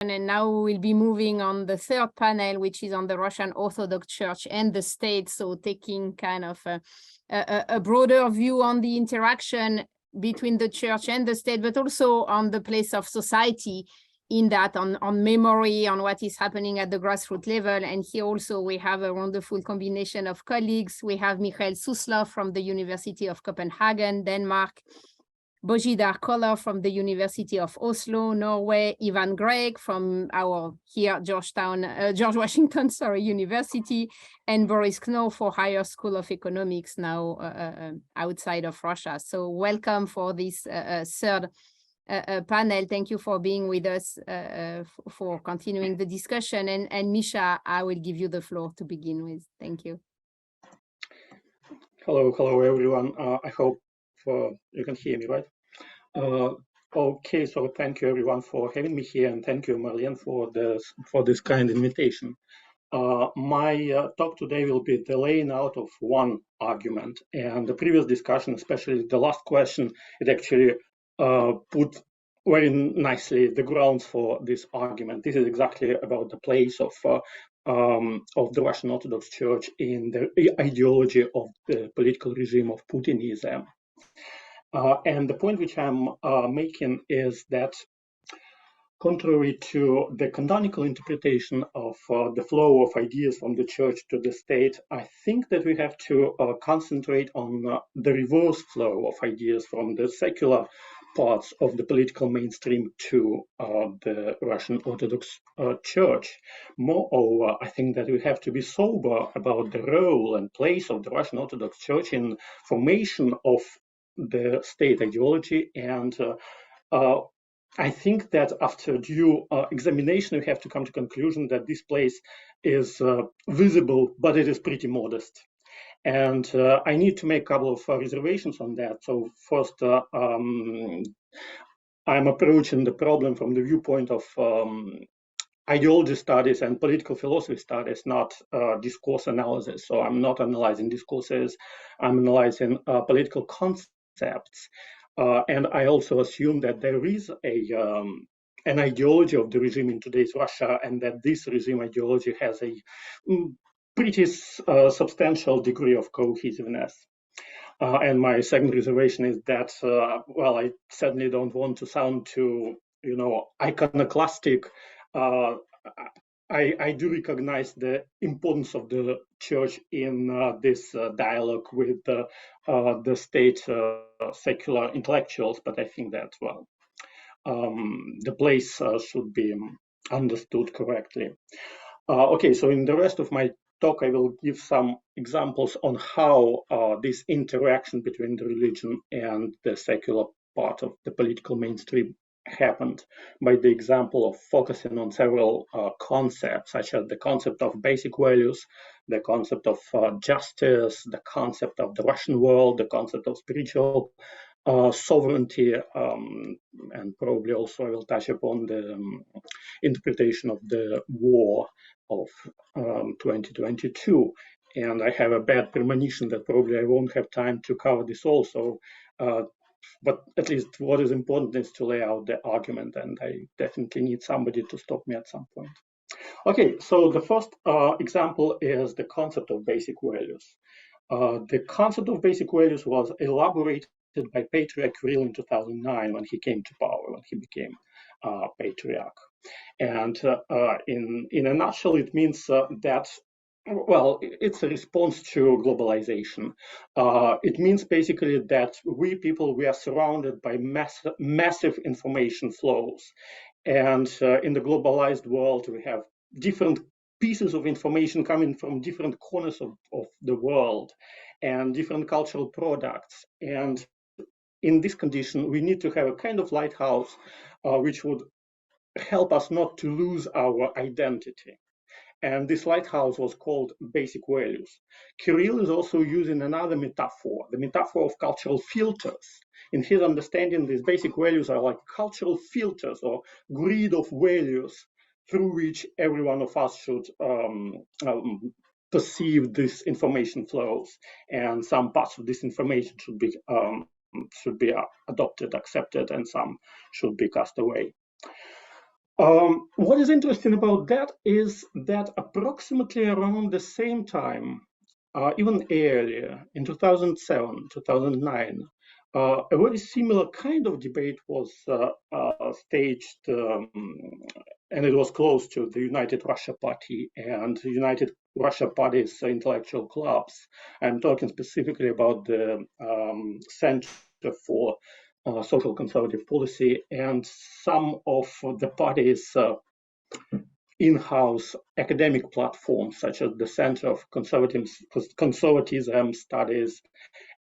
And now we will be moving on the third panel, which is on the Russian Orthodox Church and the state. So taking kind of a broader view on the interaction between the church and the state, but also on the place of society in that, on memory, on what is happening at the grassroots level. And here also we have a wonderful combination of colleagues. We have Mikhail Suslov from the University of Copenhagen, Denmark, Bojidar Kolov from the University of Oslo, Norway, Ivan Greg from our here George Washington University, and Boris for Higher School of Economics, now outside of Russia. So welcome for this third panel. Thank you for being with us for continuing the discussion. And Misha, I will give you the floor to begin with. Thank you. Hello everyone. I hope you can hear me, right? Okay, so thank you everyone for having me here, and thank you, Marlene, for this kind invitation. My talk today will be the laying out of one argument, and the previous discussion, especially the last question, it actually put very nicely the grounds for this argument. This is exactly about the place of the Russian Orthodox Church in the ideology of the political regime of Putinism. And the point which I'm making is that, contrary to the canonical interpretation of the flow of ideas from the church to the state, I think that we have to concentrate on the reverse flow of ideas from the secular parts of the political mainstream to the Russian Orthodox Church. Moreover, I think that we have to be sober about the role and place of the Russian Orthodox Church in formation of the state ideology, and I think that after due examination, we have to come to the conclusion that this place is visible, but it is pretty modest. And I need to make a couple of reservations on that. So first, I'm approaching the problem from the viewpoint of ideology studies and political philosophy studies, not discourse analysis. So I'm not analyzing discourses, I'm analyzing political concepts. And I also assume that there is an ideology of the regime in today's Russia, and that this regime ideology has a pretty substantial degree of cohesiveness. And my second reservation is that, well, I certainly don't want to sound too, iconoclastic. I do recognize the importance of the church in this dialogue with the state secular intellectuals, but I think that, well, the place should be understood correctly. Okay, so in the rest of my talk, I will give some examples on how this interaction between the religion and the secular part of the political mainstream happened, by the example of focusing on several concepts, such as the concept of basic values, the concept of justice, the concept of the Russian world, the concept of spiritual sovereignty, and probably also I will touch upon the interpretation of the war of 2022. And I have a bad premonition that probably I won't have time to cover this also. But at least what is important is to lay out the argument, and I definitely need somebody to stop me at some point. Okay, so the first example is the concept of basic values. The concept of basic values was elaborated by Patriarch Kirill in 2009 when he came to power, when he became Patriarch. And in a nutshell, it means that, well, it's a response to globalization. It means basically that we are surrounded by massive information flows. And in the globalized world, we have different pieces of information coming from different corners of the world and different cultural products. And in this condition, we need to have a kind of lighthouse which would help us not to lose our identity. And this lighthouse was called basic values. Kirill is also using another metaphor, the metaphor of cultural filters. In his understanding, these basic values are like cultural filters or grid of values through which every one of us should perceive this information flows. And some parts of this information should be adopted, accepted, and some should be cast away. What is interesting about that is that approximately around the same time, even earlier, in 2007, 2009, a very similar kind of debate was staged, and it was close to the United Russia Party and United Russia Party's intellectual clubs. I'm talking specifically about the Center for Social Conservative Policy and some of the party's in-house academic platforms, such as the Center of Conservatism Studies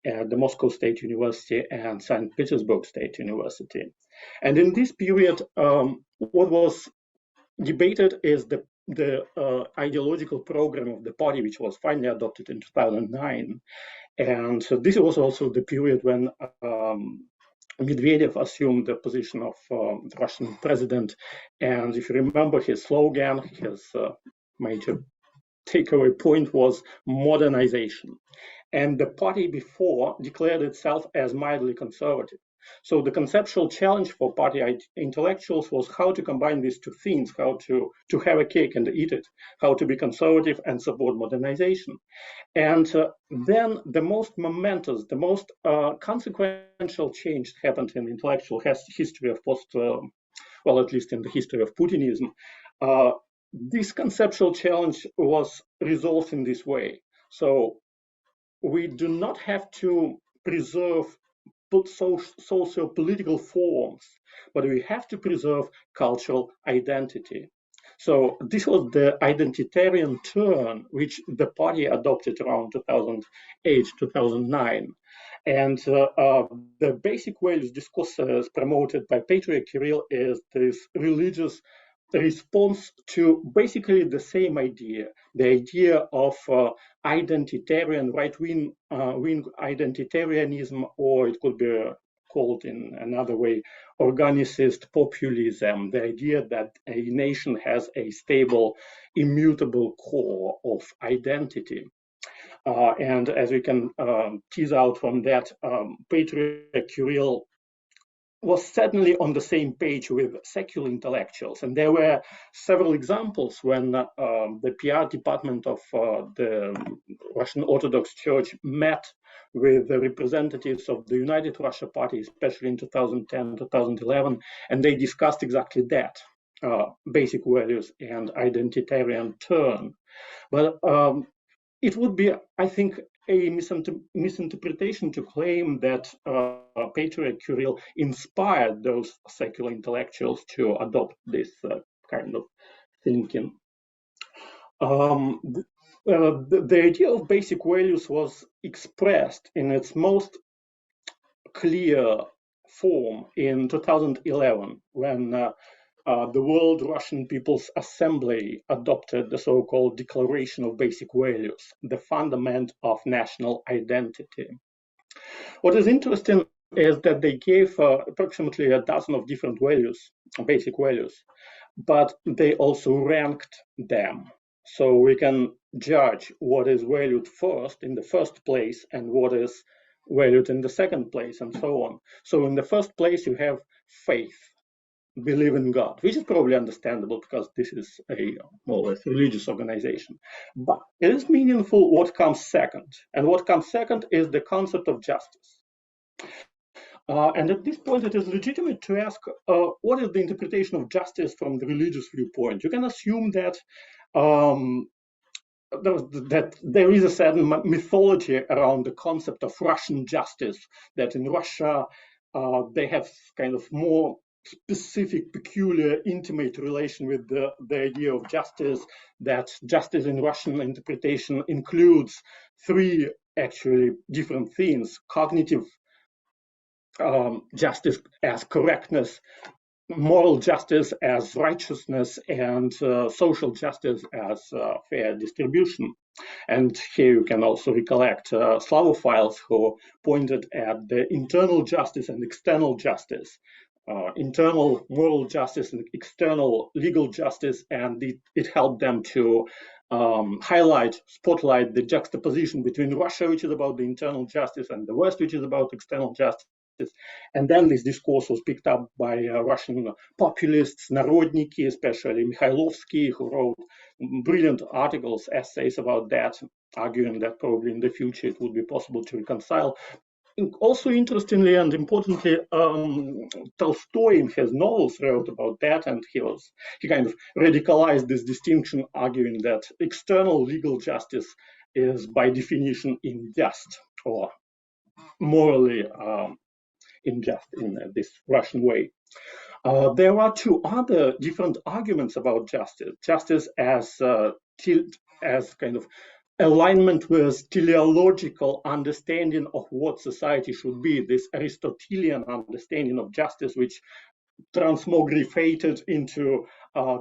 at the Moscow State University and St. Petersburg State University. And in this period, what was debated is the ideological program of the party, which was finally adopted in 2009. And so this was also the period when Medvedev assumed the position of the Russian president. And if you remember his slogan, his major takeaway point was modernization. And the party before declared itself as mildly conservative. So the conceptual challenge for party intellectuals was how to combine these two things, how to have a cake and eat it, how to be conservative and support modernization. And then the most momentous, the most consequential change happened in the intellectual history of well, at least in the history of Putinism. This conceptual challenge was resolved in this way. So we do not have to preserve socio-political forms, but we have to preserve cultural identity. So this was the identitarian turn which the party adopted around 2008, 2009. And the basic values discourses promoted by Patriarch Kirill is this religious response to basically the same idea, the idea of identitarian, right-wing identitarianism, or it could be called in another way, organicist populism, the idea that a nation has a stable, immutable core of identity. And as we can tease out from that, Patriarch Kirill was certainly on the same page with secular intellectuals. And there were several examples when the PR department of the Russian Orthodox Church met with the representatives of the United Russia Party, especially in 2010, 2011, and they discussed exactly that, basic values and identitarian turn. But it would be, I think, a misinterpretation to claim that Patriarch Kirill inspired those secular intellectuals to adopt this kind of thinking. The idea of basic values was expressed in its most clear form in 2011 when the World Russian People's Assembly adopted the so-called Declaration of Basic Values, the fundament of national identity. What is interesting is that they gave approximately a dozen of different values, basic values, but they also ranked them. So we can judge what is valued first in the first place and what is valued in the second place and so on. So in the first place, you have faith. Believe in God, which is probably understandable because this is a more or less religious organization. But it is meaningful what comes second. And what comes second is the concept of justice. And at this point, it is legitimate to ask, what is the interpretation of justice from the religious viewpoint? You can assume that that there is a certain mythology around the concept of Russian justice, that in Russia, they have kind of more specific, peculiar, intimate relation with the idea of justice, that justice in Russian interpretation includes three actually different things: cognitive justice as correctness, moral justice as righteousness, and social justice as fair distribution. And here you can also recollect Slavophiles who pointed at the internal justice and external justice, internal moral justice and external legal justice, and it helped them to spotlight the juxtaposition between Russia, which is about the internal justice, and the West, which is about external justice. And then this discourse was picked up by Russian populists, Narodniki, especially Mikhailovsky, who wrote brilliant articles, essays about that, arguing that probably in the future it would be possible to reconcile. Also, interestingly and importantly, Tolstoy in his novels wrote about that, and he kind of radicalized this distinction, arguing that external legal justice is by definition unjust or morally unjust in this Russian way. There are two other different arguments about justice. Justice as kind of alignment with teleological understanding of what society should be, this Aristotelian understanding of justice, which transmogrified into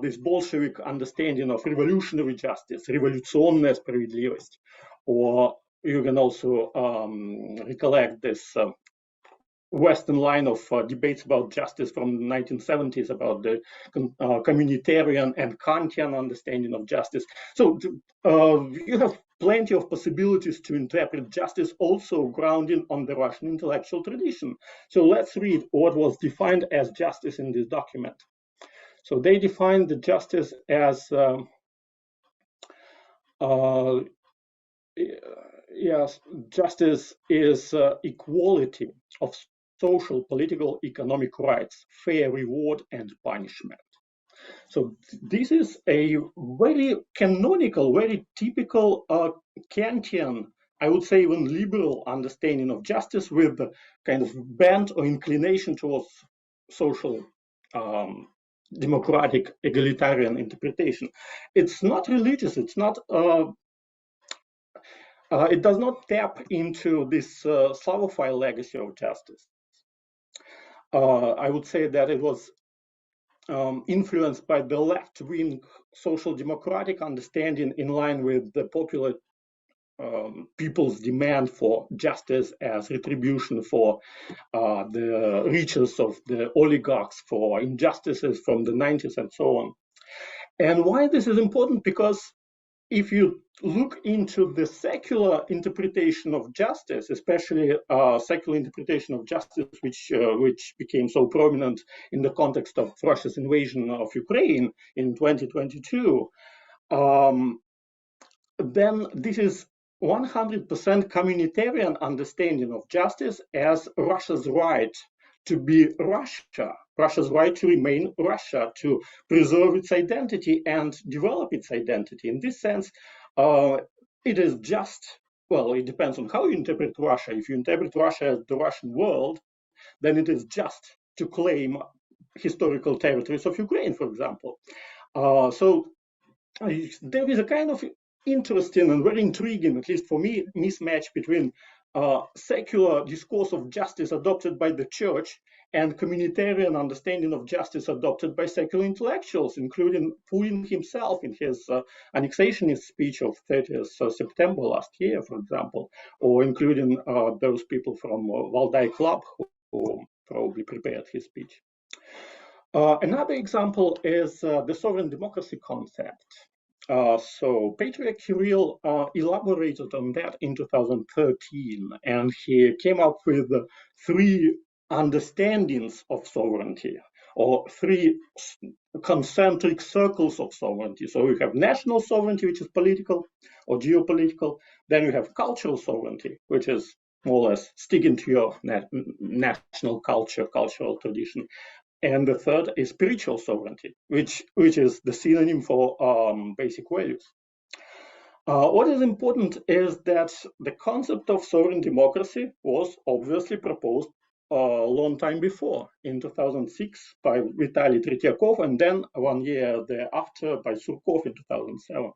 this Bolshevik understanding of revolutionary justice, революционная справедливость. Or you can also recollect this Western line of debates about justice from the 1970s about the communitarian and Kantian understanding of justice. So you have plenty of possibilities to interpret justice, also grounding on the Russian intellectual tradition. So let's read what was defined as justice in this document. So they defined the justice as yes, justice is equality of social, political, economic rights, fair reward and punishment. So this is a very canonical, very typical Kantian, I would say even liberal understanding of justice, with the kind of bent or inclination towards social democratic egalitarian interpretation. It's not religious, it's not it does not tap into this Slavophile legacy of justice. I would say that it was influenced by the left-wing social democratic understanding in line with the popular people's demand for justice as retribution for the riches of the oligarchs, for injustices from the 90s and so on. And why this is important? Because if you look into the secular interpretation of justice, especially secular interpretation of justice, which became so prominent in the context of Russia's invasion of Ukraine in 2022, then this is 100% communitarian understanding of justice as Russia's right to be Russia, Russia's right to remain Russia, to preserve its identity and develop its identity. In this sense, it is just, well, it depends on how you interpret Russia. If you interpret Russia as the Russian world, then it is just to claim historical territories of Ukraine, for example. So there is a kind of interesting and very intriguing, at least for me, mismatch between secular discourse of justice adopted by the church and communitarian understanding of justice adopted by secular intellectuals, including Putin himself in his annexationist speech of 30th September last year, for example, or including those people from Valdai Club who probably prepared his speech. Another example is the sovereign democracy concept. So Patriarch Kirill elaborated on that in 2013, and he came up with three understandings of sovereignty, or three concentric circles of sovereignty. So you have national sovereignty, which is political or geopolitical. Then you have cultural sovereignty, which is more or less sticking to your national culture, cultural tradition. And the third is spiritual sovereignty, which is the synonym for basic values. What is important is that the concept of sovereign democracy was obviously proposed a long time before, in 2006 by Vitaly Tretyakov, and then 1 year thereafter by Surkov in 2007.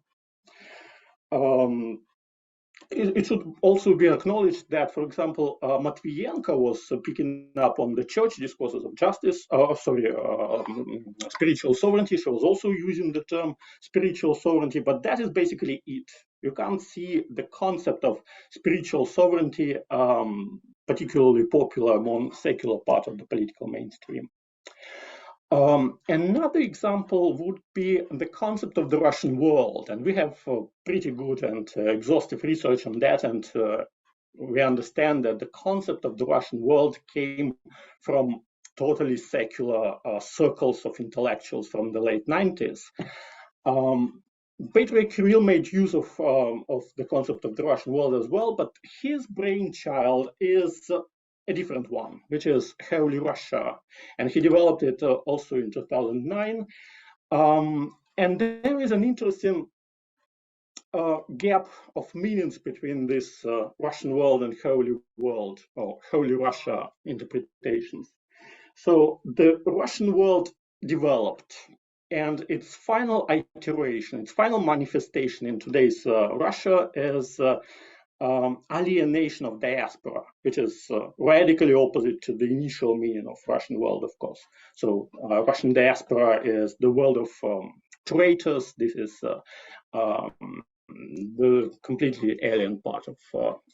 It should also be acknowledged that, for example, Matvienko was picking up on the church discourses of justice, spiritual sovereignty. She was also using the term spiritual sovereignty, but that is basically it. You can't see the concept of spiritual sovereignty particularly popular among secular part of the political mainstream. Another example would be the concept of the Russian world, and we have pretty good and exhaustive research on that, and we understand that the concept of the Russian world came from totally secular circles of intellectuals from the late 90s. Patriarch Kirill made use of the concept of the Russian world as well, but his brainchild is a different one, which is Holy Russia, and he developed it also in 2009. And there is an interesting gap of meanings between this Russian world and Holy world, or Holy Russia interpretations. So the Russian world developed, and its final iteration, its final manifestation in today's Russia is alienation of diaspora, which is radically opposite to the initial meaning of Russian world, of course. So Russian diaspora is the world of traitors. This is the completely alien part of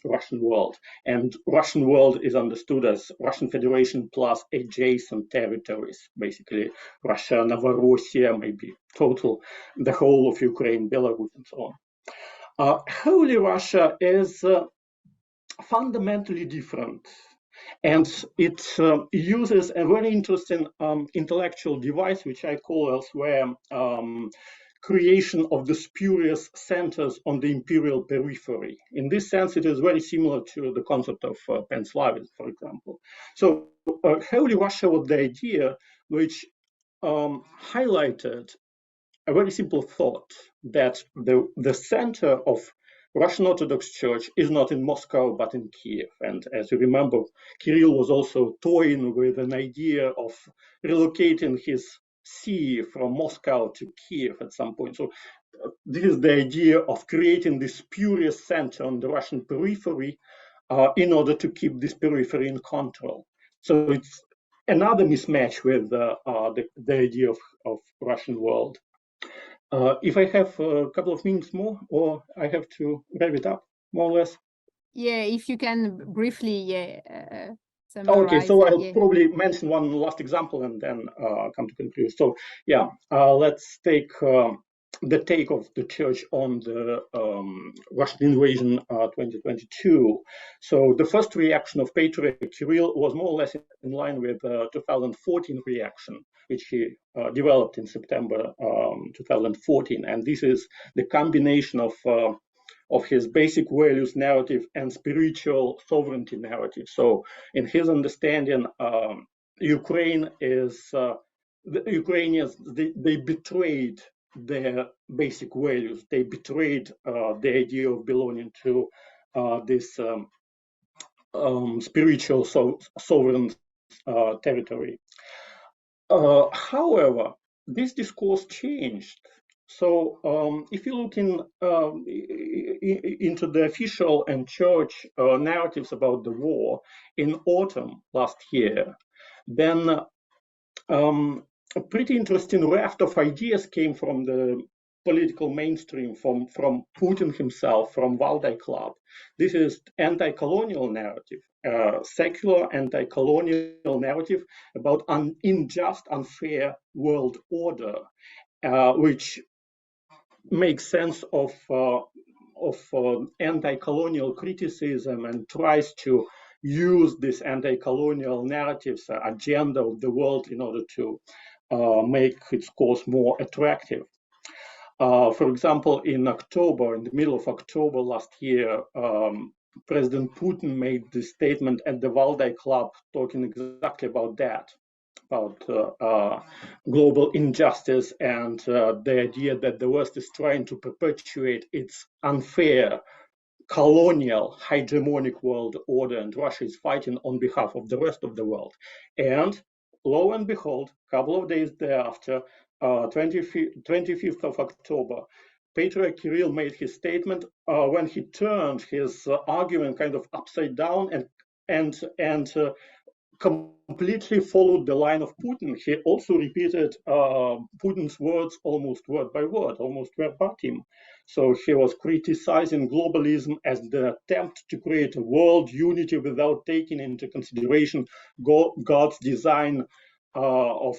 Russian world. And Russian world is understood as Russian Federation plus adjacent territories, basically Russia, Novorossiya, maybe total, the whole of Ukraine, Belarus, and so on. Holy Russia is fundamentally different. And it uses a very interesting intellectual device, which I call elsewhere creation of the spurious centers on the imperial periphery. In this sense, it is very similar to the concept of Pan-Slavism, for example. So Holy Russia was the idea which highlighted a very simple thought that the center of Russian Orthodox Church is not in Moscow, but in Kiev. And as you remember, Kirill was also toying with an idea of relocating his see from Moscow to Kiev at some point. So this is the idea of creating this spurious center on the Russian periphery in order to keep this periphery in control. So it's another mismatch with the idea of Russian world. If I have a couple of minutes more, or I have to wrap it up, more or less. Yeah, if you can briefly, summarize. Okay, so I'll probably mention one last example and then come to conclude. So yeah, let's take the take of the church on the Russian invasion 2022. So the first reaction of Patriarch Kirill was more or less in line with 2014 reaction, which he developed in September 2014. And this is the combination of his basic values narrative and spiritual sovereignty narrative. So in his understanding, Ukraine is, the Ukrainians, they betrayed their basic values. They betrayed the idea of belonging to this spiritual sovereign territory. However, this discourse changed. So if you look into the official and church narratives about the war in autumn last year, then a pretty interesting raft of ideas came from the political mainstream, from Putin himself, from Valdai Club. This is anti-colonial narrative, secular anti-colonial narrative about an unjust, unfair world order, which makes sense of anti-colonial criticism and tries to use this anti-colonial narratives agenda of the world in order to make its cause more attractive. For example, in the middle of October last year, President Putin made this statement at the Valdai Club talking exactly about that, about global injustice and the idea that the West is trying to perpetuate its unfair colonial hegemonic world order, and Russia is fighting on behalf of the rest of the world. And lo and behold, a couple of days thereafter, 25th of October, Patriarch Kirill made his statement when he turned his argument kind of upside down and completely followed the line of Putin. He also repeated Putin's words almost word by word, almost verbatim. So he was criticizing globalism as the attempt to create a world unity without taking into consideration God's design of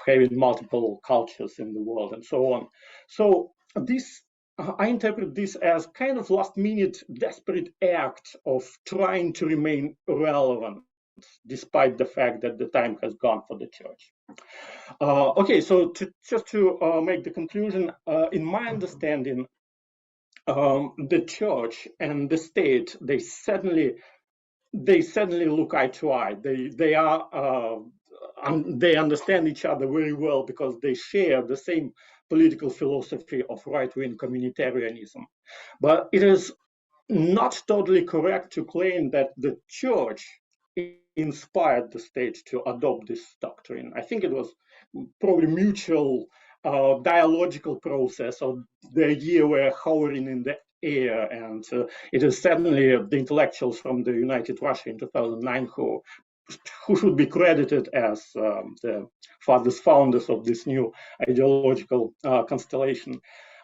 having multiple cultures in the world and so on. So this I interpret this as kind of last-minute desperate act of trying to remain relevant, despite the fact that the time has gone for the church. Okay, so just to make the conclusion, in my understanding, the church and the state, they certainly look eye to eye. They understand each other very well because they share the same political philosophy of right-wing communitarianism. But it is not totally correct to claim that the church inspired the state to adopt this doctrine. I think it was probably mutual dialogical process, or the idea were hovering in the air, and it is certainly the intellectuals from the United Russia in 2009 who should be credited as the founders of this new ideological constellation.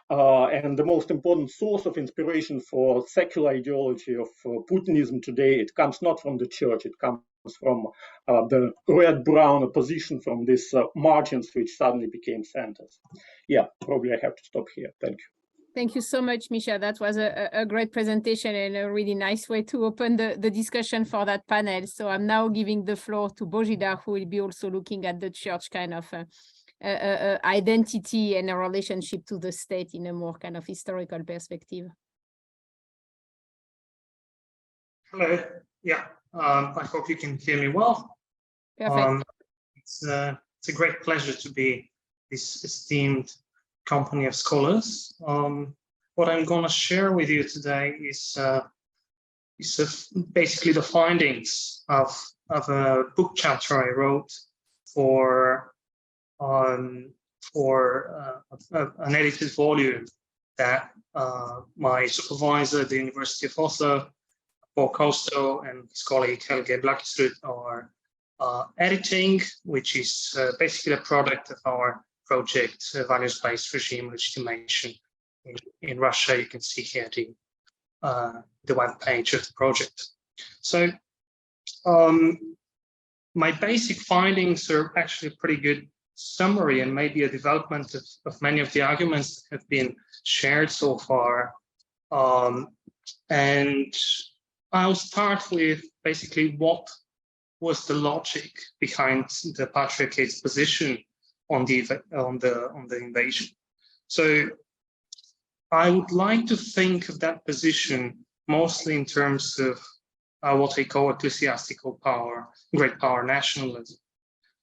And the most important source of inspiration for secular ideology of Putinism today, it comes not from the church, it comes from the red-brown opposition from these margins which suddenly became centers. Yeah, probably I have to stop here. Thank you. Thank you so much, Misha. That was a great presentation and a really nice way to open the discussion for that panel. So I'm now giving the floor to Bojidar, who will be also looking at the church kind of identity and a relationship to the state in a more kind of historical perspective. Hello. Yeah, I hope you can hear me well. Perfect. It's a great pleasure to be this esteemed company of scholars. What I'm going to share with you today is basically the findings of a book chapter I wrote for an edited volume that my supervisor at the University of Oslo, Paul Costo, and his colleague Helge Blackisrud are editing, which is basically a product of our project, Values-Based Regime Legitimation in Russia. You can see here the web page of the project. So my basic findings are actually a pretty good summary and maybe a development of many of the arguments that have been shared so far. And I'll start with basically what was the logic behind the Patriarchate's position on the invasion. So I would like to think of that position mostly in terms of what I call ecclesiastical power, great power nationalism.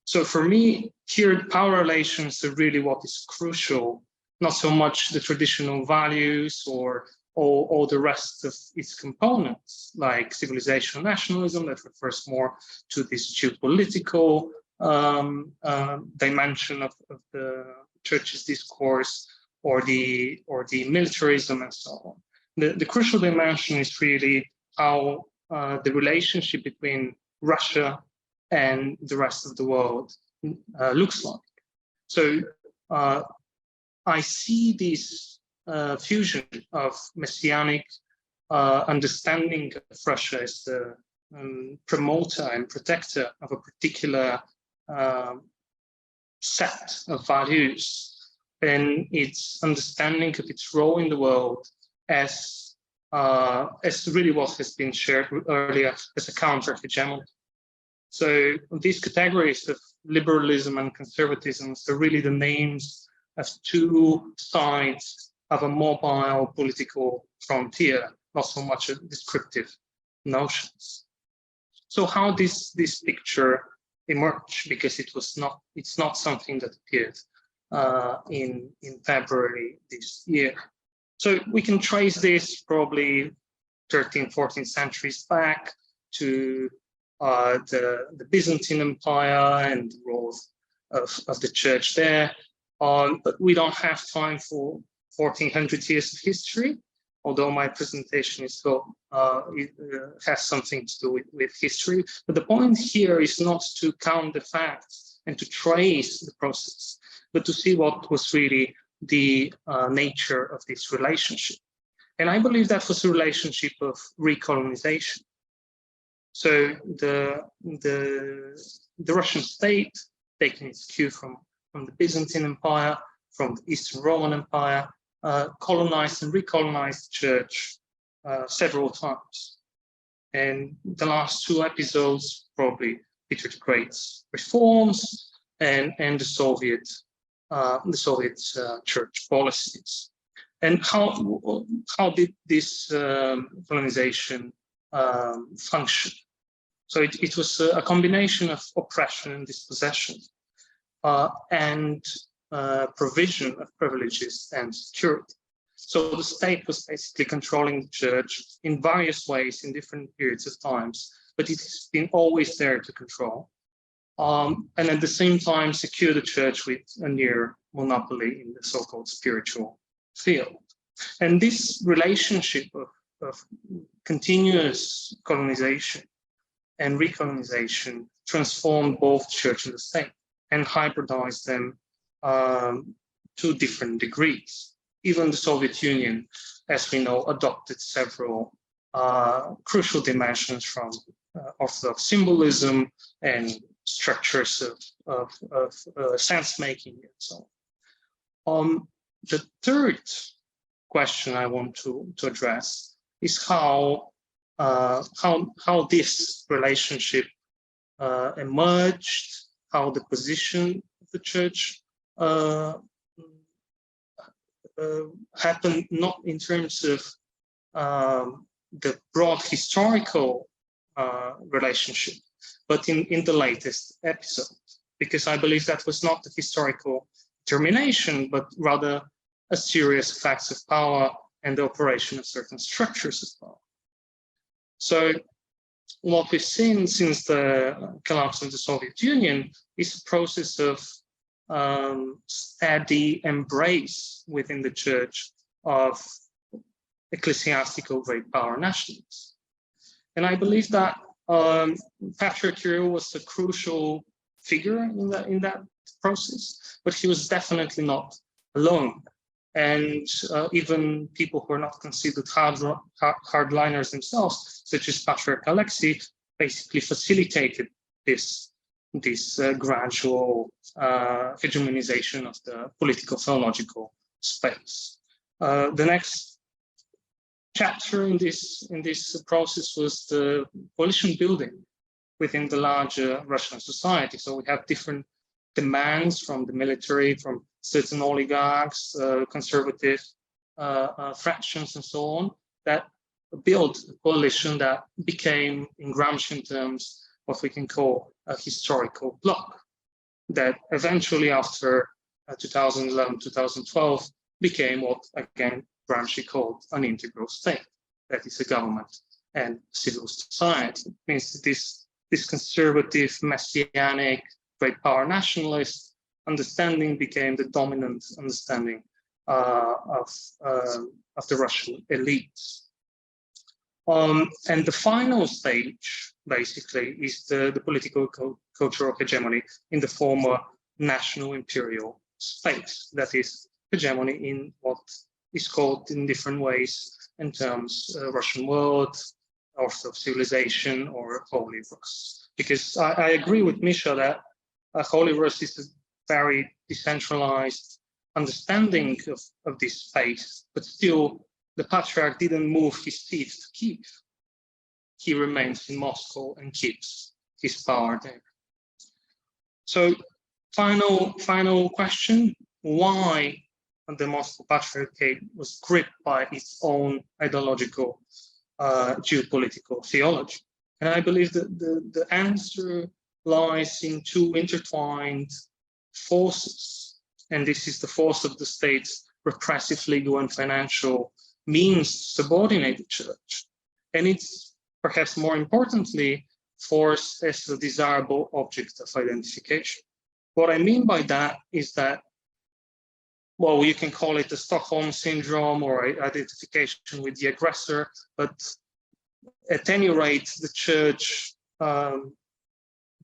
So for me, here power relations are really what is crucial, not so much the traditional values or all the rest of its components, like civilizational nationalism that refers more to this geopolitical dimension of the church's discourse, or the militarism and so on. The crucial dimension is really how the relationship between Russia and the rest of the world looks like. So I see this fusion of messianic understanding of Russia as the promoter and protector of a particular set of values, and its understanding of its role in the world as really what has been shared earlier as a counter-hegemony. So these categories of liberalism and conservatism are really the names of two sides of a mobile political frontier, not so much descriptive notions. So how this picture emerged? Because it's not something that appeared in February this year. So we can trace this probably 13th, 14th centuries back to the Byzantine Empire and the role of the church there. But we don't have time for 1400 years of history, although my presentation is it has something to do with history. But the point here is not to count the facts and to trace the process, but to see what was really the nature of this relationship. And I believe that was a relationship of recolonization. So the Russian state, taking its cue from the Byzantine Empire, from the Eastern Roman Empire, colonized and recolonized the church several times. And the last two episodes probably featured great reforms and the Soviet church policies. And how did this colonization function? So it was a combination of oppression and dispossession and provision of privileges and security. So the state was basically controlling the church in various ways in different periods of times, but it's been always there to control. And at the same time, secure the church with a near monopoly in the so-called spiritual field. And this relationship of continuous colonization and recolonization transformed both church and the state and hybridized them to different degrees. Even the Soviet Union, as we know, adopted several crucial dimensions from Orthodox symbolism and structures of sense-making and so on. The third question I want to address is how this relationship emerged, how the position of the church happened, not in terms of the broad historical relationship, but in the latest episode, because I believe that was not the historical termination, but rather a series of facts of power and the operation of certain structures of power. So what we've seen since the collapse of the Soviet Union is a process of steady embrace within the church of ecclesiastical great power nationalists. And I believe that Patriarch Kirill was a crucial figure in that process, but he was definitely not alone. And even people who are not considered hardliners themselves, such as Patriarch Alexei, basically facilitated this gradual hegemonization of the political theological space. The next chapter in this process was the coalition building within the larger Russian society. So we have different demands from the military, from certain oligarchs, conservative fractions, and so on, that built a coalition that became, in Gramscian terms, what we can call a historical bloc, that eventually, after 2011, 2012, became what, again, Gramsci called an integral state, that is a government and civil society. It means that this conservative, messianic, great power nationalist understanding became the dominant understanding of the Russian elites. And the final stage, basically, is the political cultural hegemony in the former national imperial space. That is hegemony in what is called in different ways in terms Russian world, Orthodox civilization, or Holy Rus. Because I agree with Misha that Holy Rus is a very decentralized understanding of this space, but still the Patriarch didn't move his seat to Kiev. He remains in Moscow and keeps his power there. So final question, why the Moscow Patriarchate was gripped by its own ideological geopolitical theology? And I believe that the answer lies in two intertwined forces. And this is the force of the state's repressive legal and financial means to subordinate the church. And it's perhaps more importantly, force as a desirable object of identification. What I mean by that is that, well, you can call it the Stockholm syndrome or identification with the aggressor, but at any rate, the church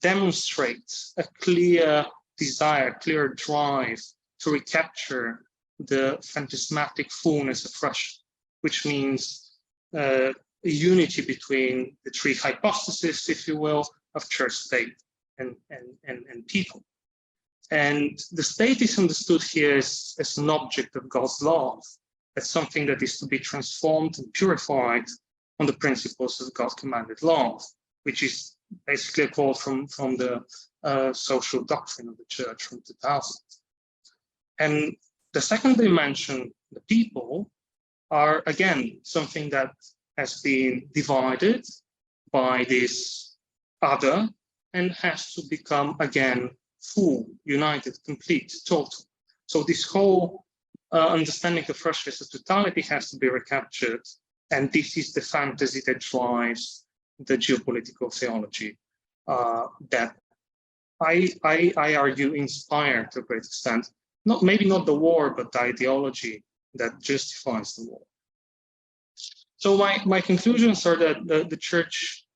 demonstrates a clear desire, clear drive to recapture the phantasmatic fullness of Russia, which means a unity between the three hypostases, if you will, of church, state, and people. And the state is understood here as an object of God's love, as something that is to be transformed and purified on the principles of God commanded love, which is basically a quote from the social doctrine of the church from 2000. And the second dimension, the people, are again something that has been divided by this other and has to become again full, united, complete, total. So this whole understanding of Russia as a totality has to be recaptured, and this is the fantasy that drives the geopolitical theology that I argue inspired to a great extent, maybe not the war, but the ideology that justifies the war. So my conclusions are that the church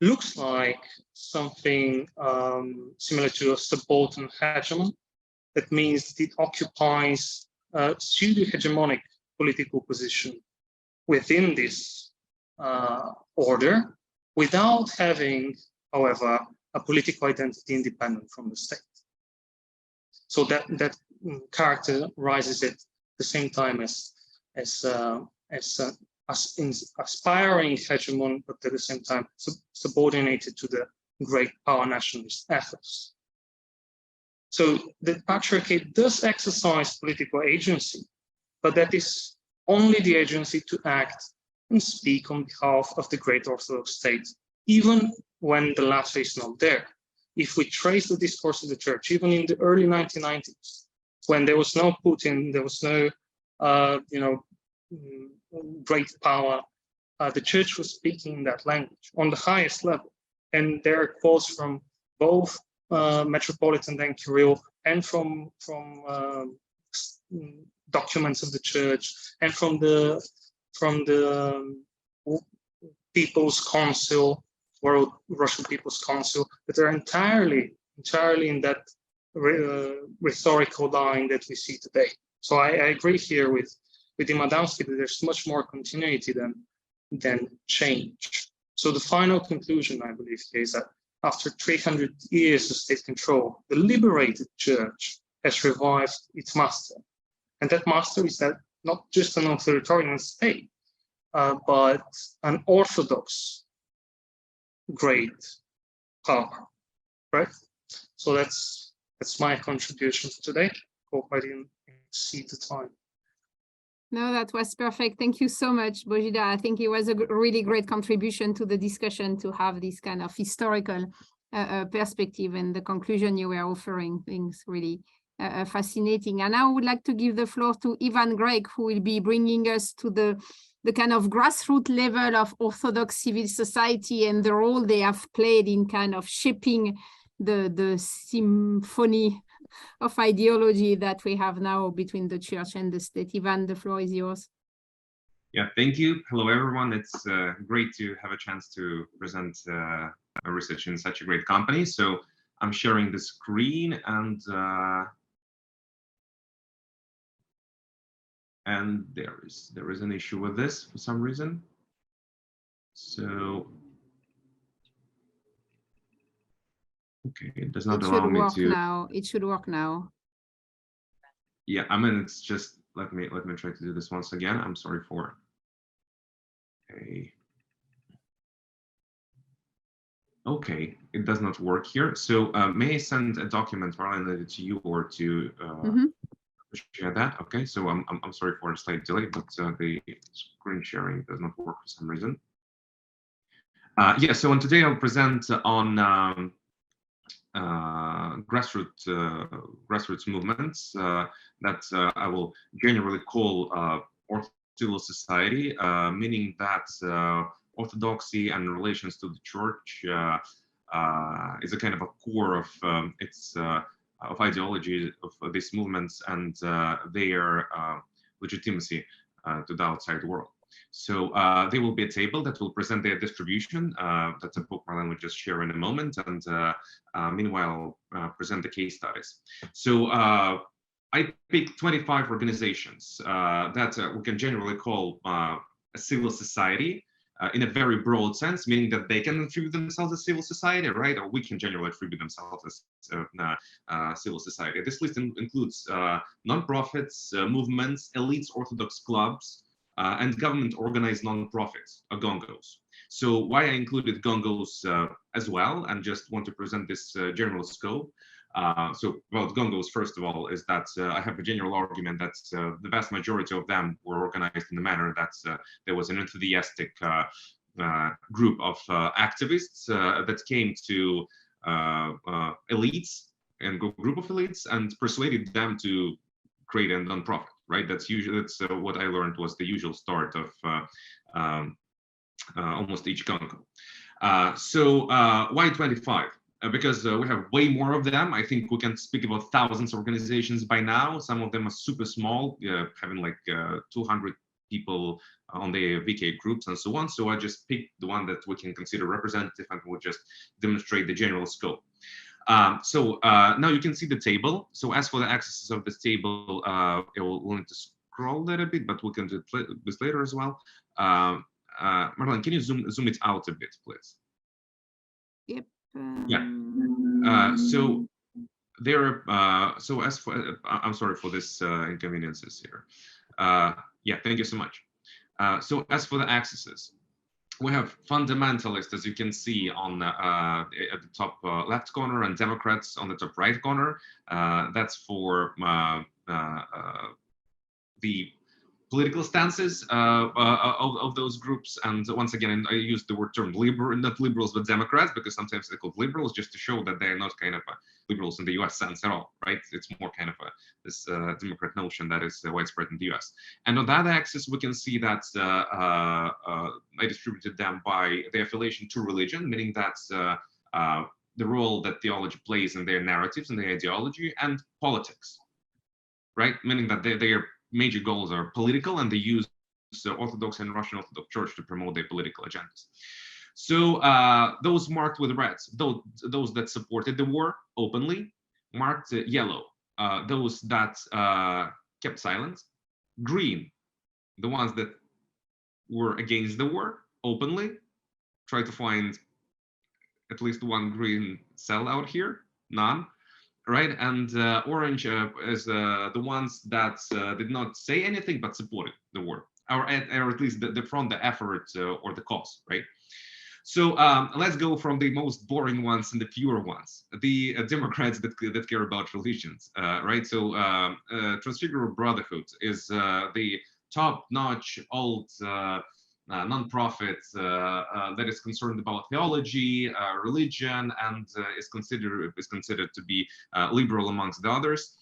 looks like something similar to a subaltern hegemon. That means that it occupies a pseudo-hegemonic political position within this order, without having, however, a political identity independent from the state. So that characterizes it at the same time as aspiring hegemon, but at the same time subordinated to the great power nationalist ethos. So the Patriarchate does exercise political agency, but that is only the agency to act and speak on behalf of the great Orthodox state, even when the latter is not there. If we trace the discourse of the church, even in the early 1990s, when there was no Putin, there was no, great power, the church was speaking that language on the highest level. And there are quotes from both Metropolitan and Kirill, and from documents of the church, and from the People's Council, World Russian People's Council, that are entirely in that rhetorical line that we see today. So I agree here with Adamski that there's much more continuity than change. So the final conclusion, I believe, here is that after 300 years of state control, the liberated church has revived its master. And that master is that not just an authoritarian state, but an orthodox great power, right? So that's my contribution for today. Hope I didn't exceed the time. No, that was perfect. Thank you so much, Bojidar. I think it was a really great contribution to the discussion to have this kind of historical perspective, and the conclusion you were offering things really fascinating. And now I would like to give the floor to Ivan Greg, who will be bringing us to the kind of grassroots level of Orthodox civil society and the role they have played in kind of shaping the symphony of ideology that we have now between the church and the state. Ivan, the floor is yours. Yeah, thank you. Hello, everyone. It's great to have a chance to present research in such a great company. So I'm sharing the screen, and there is an issue with this for some reason. So okay, it does not allow me to. It should work now. Yeah, I mean, it's just let me try to do this once again. I'm sorry for. Okay, it does not work here. So may I send a document, Marlene, to you or to share that? Okay, so I'm sorry for a slight delay, but the screen sharing does not work for some reason. Yeah, so today I'll present on grassroots movements that I will generally call civil society, meaning that orthodoxy and relations to the church is a kind of a core of of ideology of these movements and their legitimacy to the outside world. So there will be a table that will present their distribution. That's a book Marlene will just share in a moment, and meanwhile present the case studies. So I picked 25 organizations that we can generally call a civil society, in a very broad sense, meaning that they can attribute themselves as civil society, right? Or we can generally attribute themselves as civil society. This list includes non-profits, movements, elites, Orthodox clubs, and government-organized non-profits, gongos. So why I included gongos as well, and just want to present this general scope. So about gongos, first of all, is that I have a general argument that the vast majority of them were organized in the manner that there was an enthusiastic group of activists that came to elites and group of elites and persuaded them to create a non-profit, right? That's what I learned was the usual start of almost each gongo. So why 25? Because we have way more of them. I think we can speak about thousands of organizations by now. Some of them are super small, having like 200 people on the VK groups and so on. So I just picked the one that we can consider representative and we'll just demonstrate the general scope. So now you can see the table. So as for the accesses of this table, we'll need to scroll that a bit, but we can do this later as well. Marlon, can you zoom it out a bit, please? Yep. Yeah. So there. So as for, I'm sorry for this inconveniences here. Yeah, thank you so much. So as for the accesses, we have fundamentalists, as you can see on at the top left corner, and Democrats on the top right corner. That's for the political stances of those groups. And once again, I use the term liberal, not liberals, but Democrats, because sometimes they're called liberals just to show that they're not kind of liberals in the US sense at all, right? It's more kind of this Democrat notion that is widespread in the US. And on that axis, we can see that I distributed them by their affiliation to religion, meaning that the role that theology plays in their narratives and their ideology, and politics, right? Meaning that their major goals are political, and they use the Orthodox and Russian Orthodox Church to promote their political agendas. So those marked with red, those that supported the war openly, marked yellow, those that kept silent, green, the ones that were against the war openly. Try to find at least one green cell out here, none. Right, and orange is the ones that did not say anything but supported the war, or at least the front, the effort or the cause, right? So let's go from the most boring ones and the fewer ones, the Democrats that care about religions, right? So Transfigurer Brotherhood is the top-notch old non-profit that is concerned about theology, religion, and is considered to be liberal amongst the others.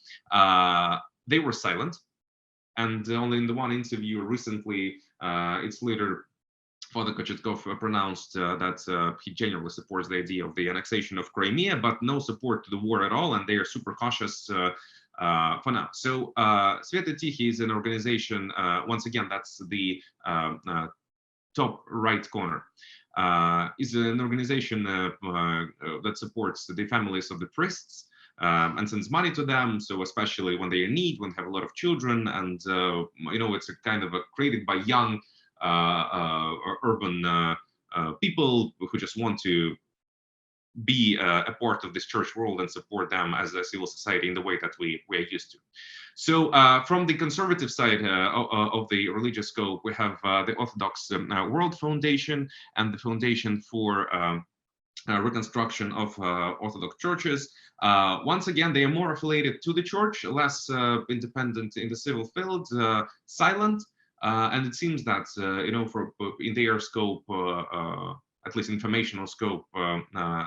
They were silent, and only in the one interview recently, its leader, Father Kochetkov, pronounced that he generally supports the idea of the annexation of Crimea, but no support to the war at all, and they are super cautious for now. So Sveta Tikhi is an organization, once again, that's the top right corner, is an organization that supports the families of the priests and sends money to them. So especially when they are in need, when they have a lot of children, and you know, it's a kind of created by young urban people who just want to be a part of this church world and support them as a civil society in the way that we are used to. So from the conservative side of the religious scope, we have the Orthodox World Foundation and the Foundation for Reconstruction of Orthodox Churches. Once again, they are more affiliated to the church, less independent in the civil field, silent, and it seems that you know, for in their scope, at least informational scope,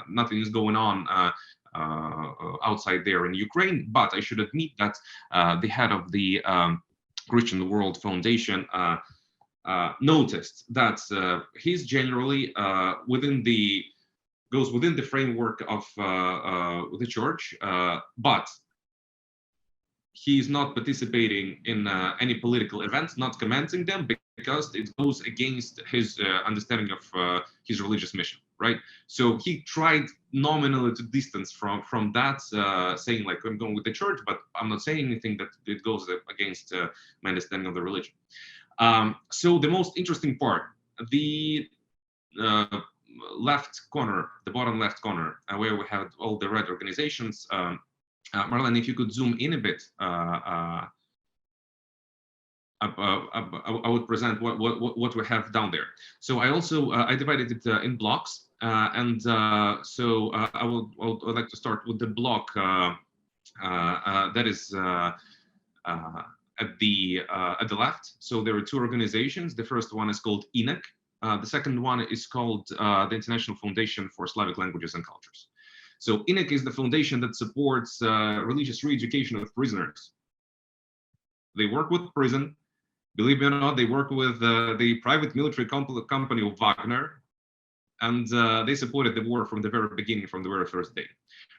nothing is going on outside there in Ukraine. But I should admit that the head of the Christian World Foundation noticed that he's generally goes within the framework of the church, but he's not participating in any political events, not commenting them, because it goes against his understanding of his religious mission, right? So he tried nominally to distance from that, saying like, I'm going with the church, but I'm not saying anything that it goes against my understanding of the religion. So the most interesting part, the left corner, the bottom left corner, where we have all the red organizations. Marlene, if you could zoom in a bit, I would present what we have down there. So I also I divided it in blocks, and so I would like to start with the block that is at the left. So there are two organizations. The first one is called INEC. The second one is called the International Foundation for Slavic Languages and Cultures. So INEC is the foundation that supports religious re-education of prisoners. They work with prison. Believe it or not, they work with the private military company of Wagner, and they supported the war from the very beginning, from the very first day,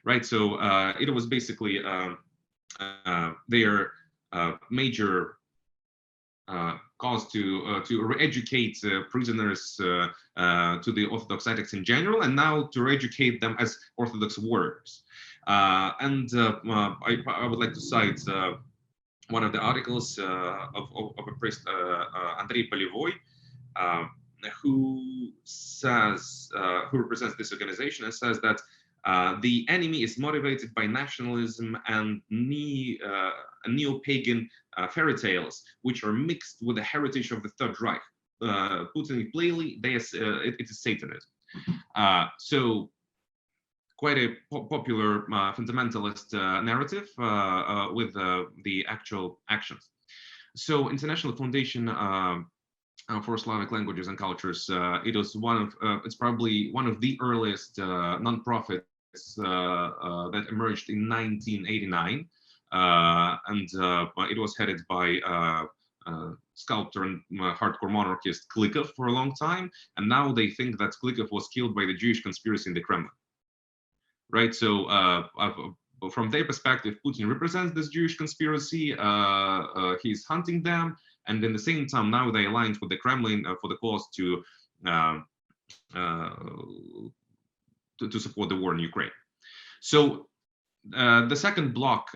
right? So it was basically their major cause to re-educate prisoners to the Orthodox ethics in general, and now to re-educate them as Orthodox warriors. I would like to cite one of the articles of a priest, Andrei Polivoy, who says, who represents this organization, and says that the enemy is motivated by nationalism and neo-pagan fairy tales, which are mixed with the heritage of the Third Reich. Putting it plainly, it is Satanism. So quite a popular fundamentalist narrative with the actual actions. So International Foundation for Slavic Languages and Cultures, it was it's probably one of the earliest non-profits that emerged in 1989, and it was headed by sculptor and hardcore monarchist Kolov for a long time, and now they think that Kolov was killed by the Jewish conspiracy in the Kremlin. Right, so from their perspective, Putin represents this Jewish conspiracy. He's hunting them, and in the same time, now they aligned with the Kremlin for the cause to support the war in Ukraine. So the second block,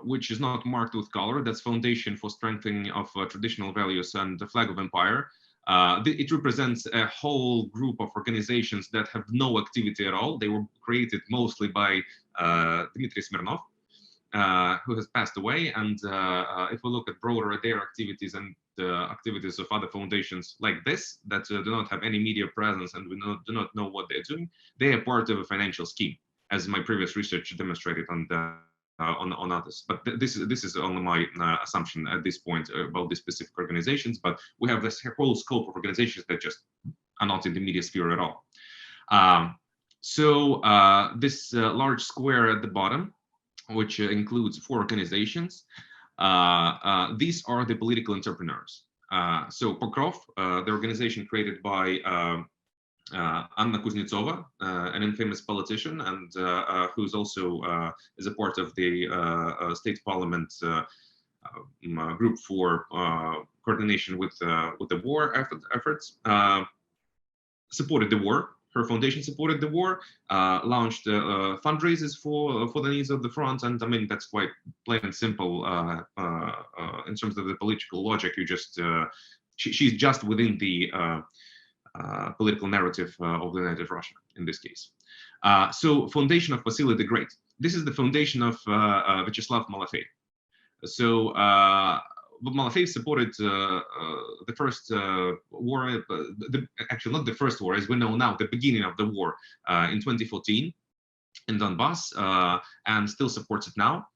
which is not marked with color, that's Foundation for Strengthening of Traditional Values and the Flag of Empire. It represents a whole group of organizations that have no activity at all. They were created mostly by Dmitry Smirnov, who has passed away. And if we look at broader their activities and the activities of other foundations like this, that do not have any media presence and we do not know what they're doing, they are part of a financial scheme, as my previous research demonstrated on others. But this is only my assumption at this point about these specific organizations. But we have this whole scope of organizations that just are not in the media sphere at all. This large square at the bottom, which includes 4 organizations, these are the political entrepreneurs. So Pokrov, the organization created by Anna Kuznetsova, an infamous politician, and who's also is a part of the state parliament group for coordination with the war efforts, supported the war. Her foundation supported the war, launched fundraisers for the needs of the front, and I mean that's quite plain and simple in terms of the political logic. You just she's just within the political narrative of the United Russia in this case. So foundation of Vasily the Great. This is the foundation of Vyacheslav Malafey. So Malafey supported the first war, actually not the first war, as we know now, the beginning of the war in 2014 in Donbass, and still supports it now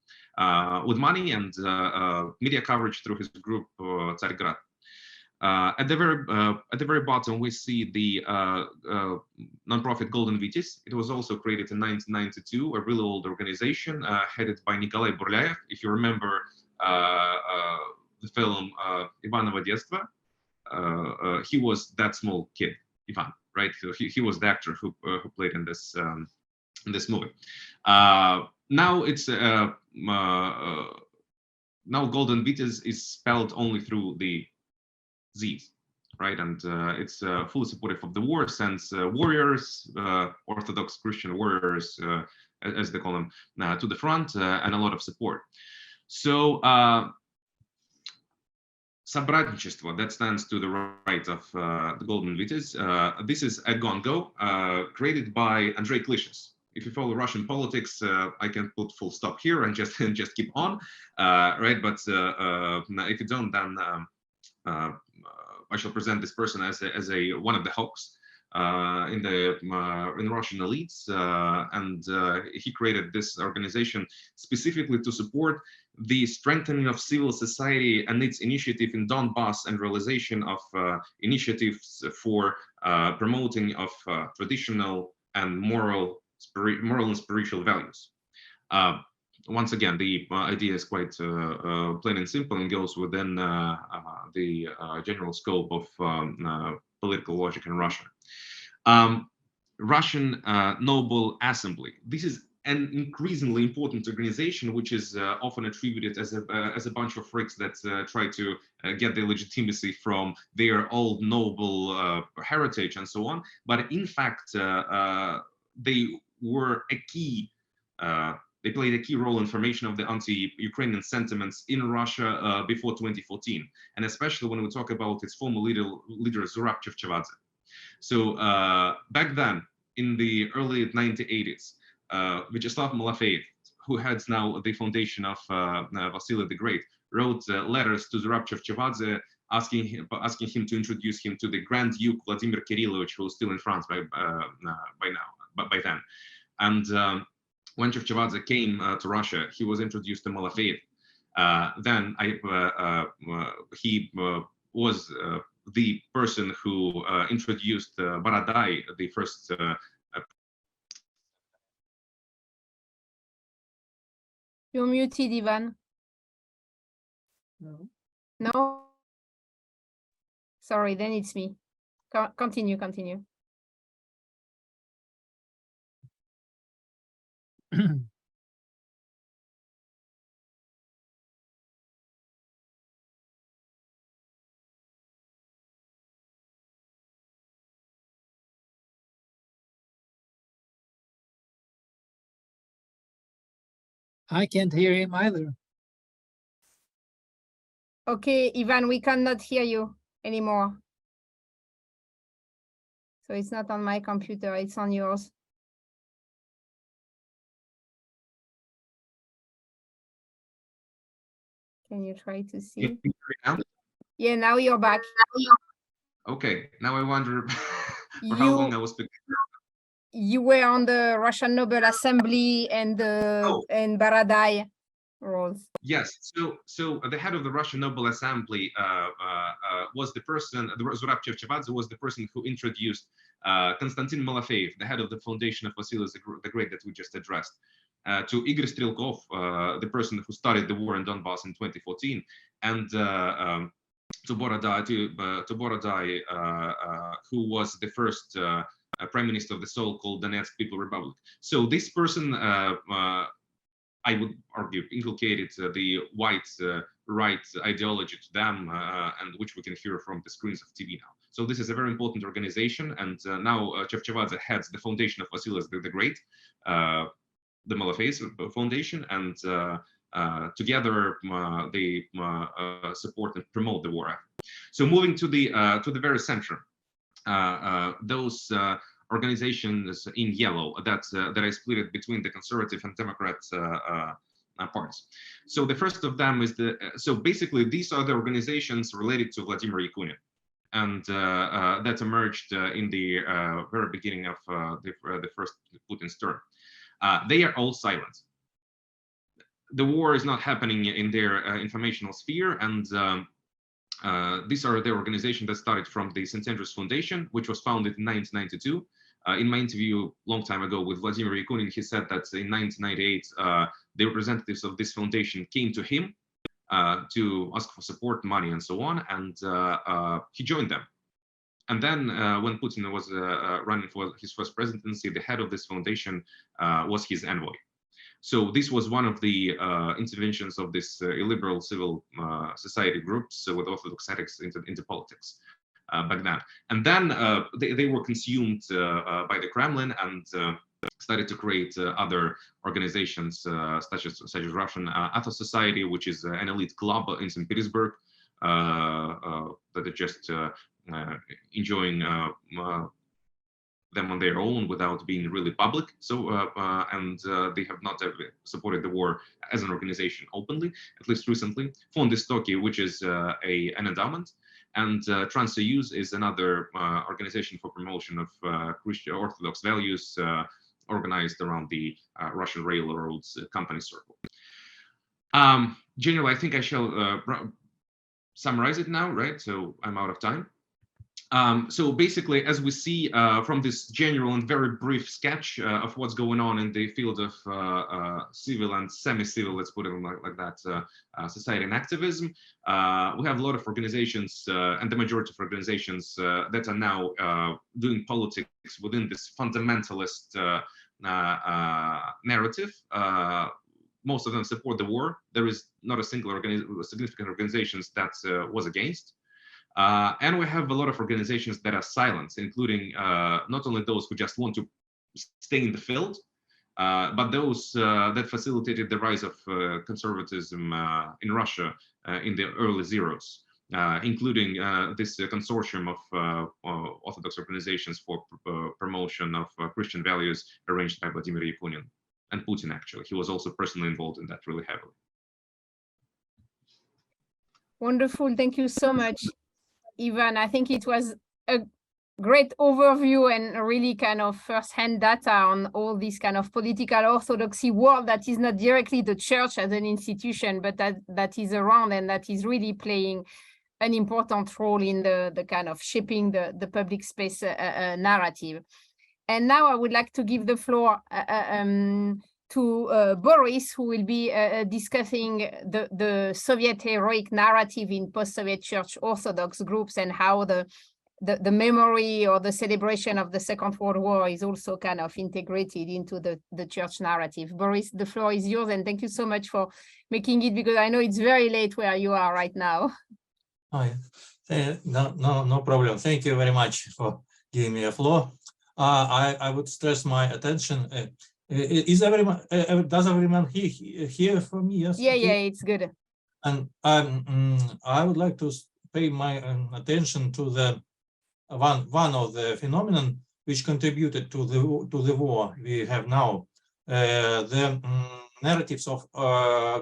with money and media coverage through his group Tsargrad. At the very bottom, we see the nonprofit Golden Vitis. It was also created in 1992, a really old organization headed by Nikolai Burlyaev. If you remember the film Ivanovo Detstvo, he was that small kid, Ivan, right? So he was the actor who played in this movie. Now it's now Golden Vitis is spelled only through the Z's, right? And it's fully supportive of the war, sends warriors, Orthodox Christian warriors, as they call them, to the front, and a lot of support. So Sabratnichestvo, that stands to the right of the Golden Vitas. This is a gongo created by Andrei Klishis. If you follow Russian politics, I can put full stop here and just keep on, right? But if you don't, then I shall present this person as one of the hawks in Russian elites, and he created this organization specifically to support the strengthening of civil society and its initiative in Donbass and realization of initiatives for promoting of traditional and moral and spiritual values. Once again, the idea is quite plain and simple and goes within the general scope of political logic in Russia. Russian Noble Assembly. This is an increasingly important organization, which is often attributed as a bunch of freaks that try to get their legitimacy from their old noble heritage and so on. But in fact, they were a key. They played a key role in formation of the anti-Ukrainian sentiments in Russia before 2014, and especially when we talk about its former leader Zurab Chevchavadze. So back then, in the early 1980s, Vyacheslav Malafeyev, who heads now the foundation of Vasily the Great, wrote letters to Zurab Chevchavadze asking him to introduce him to the Grand Duke Vladimir Kirillovich, who was still in France by then. And when Chevchavadze came to Russia, he was introduced to Malafeyev. Then he was the person who introduced Baradai, the first. You're muted, Ivan. No. No? Sorry, then it's me. Continue. I can't hear him either. Okay, Ivan, we cannot hear you anymore. So it's not on my computer, it's on yours. Can you try to see? Yeah, now you're back. Okay, now I wonder for how long I was speaking. You were on the Russian Noble Assembly and and Baradai roles. Yes, so the head of the Russian Noble Assembly was the person, Zurab Chevchavadze was the person who introduced Konstantin Malafeyev, the head of the foundation of Vasily the Great that we just addressed, to Igor Strelkov, the person who started the war in Donbass in 2014, and to Borodai, who was the first prime minister of the so-called Donetsk People Republic. So this person, I would argue, inculcated the white right ideology to them, and which we can hear from the screens of TV now. So this is a very important organization, and now Chevchavadze heads the foundation of Vasily the Great, the Malafeyev Foundation, and together they support and promote the war. So moving to the very center, those organizations in yellow that are split between the conservative and Democrat parties. So the first of them is so basically these are the organizations related to Vladimir Yakunin, and that emerged in the very beginning of the first Putin's term. They are all silent. The war is not happening in their informational sphere, and these are the organizations that started from the St. Andrews Foundation, which was founded in 1992. In my interview a long time ago with Vladimir Yakunin, he said that in 1998, the representatives of this foundation came to him to ask for support, money, and so on, and he joined them. And then when Putin was running for his first presidency, the head of this foundation was his envoy. So this was one of the interventions of this illiberal civil society groups with Orthodox ethics into politics back then. And then they were consumed by the Kremlin and started to create other organizations such as Russian Athos Society, which is an elite club in St. Petersburg, that are just enjoying them on their own without being really public. So they have not ever supported the war as an organization openly, at least recently. Fond Istoki, which is an endowment, and Trans-Soyuz is another organization for promotion of Christian Orthodox values, organized around the Russian Railroads Company Circle. Generally, I think I shall summarize it now, right? So I'm out of time. So basically, as we see from this general and very brief sketch of what's going on in the field of civil and semi-civil, let's put it like that, society and activism, we have a lot of organizations, and the majority of organizations that are now doing politics within this fundamentalist narrative. Most of them support the war. There is not a single significant organizations that was against. And we have a lot of organizations that are silent, including not only those who just want to stay in the field, but those that facilitated the rise of conservatism in Russia in the early zeros, including this consortium of Orthodox organizations for promotion of Christian values arranged by Vladimir Yakunin and Putin, actually. He was also personally involved in that really heavily. Wonderful. Thank you so much, Ivan. I think it was a great overview and really kind of first-hand data on all this kind of political orthodoxy world that is not directly the church as an institution, but that is around and that is really playing an important role in the kind of shaping the public space narrative. And now I would like to give the floor to Boris, who will be discussing the Soviet heroic narrative in post-Soviet Church Orthodox groups and how the memory or the celebration of the Second World War is also kind of integrated into the church narrative. Boris, the floor is yours, and thank you so much for making it, because I know it's very late where you are right now. Oh, yeah. No problem. Thank you very much for giving me a floor. I would stress my attention. Is everyone? Does everyone hear from me? Yes. Yeah, okay. yeah, it's good. And I would like to pay my attention to the one of the phenomenon which contributed to the war we have now. The narratives of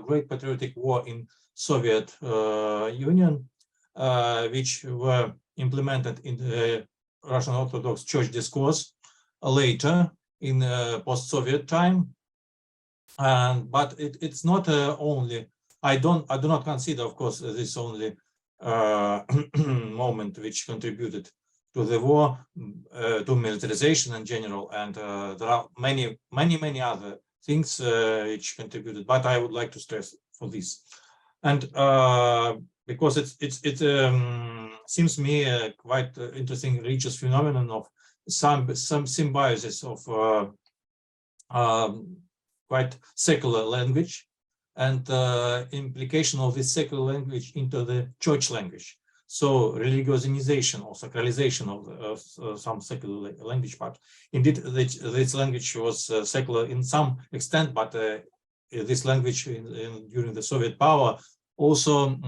Great Patriotic War in Soviet Union, which were implemented in the Russian Orthodox Church discourse later in post-Soviet time, but it's not only. I do not consider, of course, this only moment which contributed to the war, to militarization in general, and there are many other things which contributed. But I would like to stress for this, and because it seems me a quite interesting religious phenomenon of some symbiosis of quite secular language and implication of this secular language into the church language. So religiosinization or sacralization of some secular language, but indeed this language was secular in some extent, but this language during the Soviet power also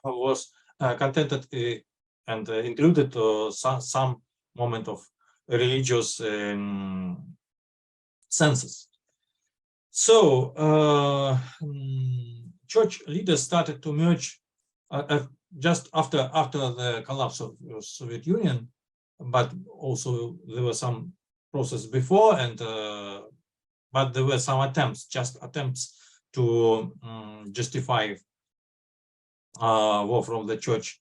was contented and included some moment of religious senses. So church leaders started to merge just after the collapse of the Soviet Union, but also there were some process before, and but there were some attempts to justify war from the church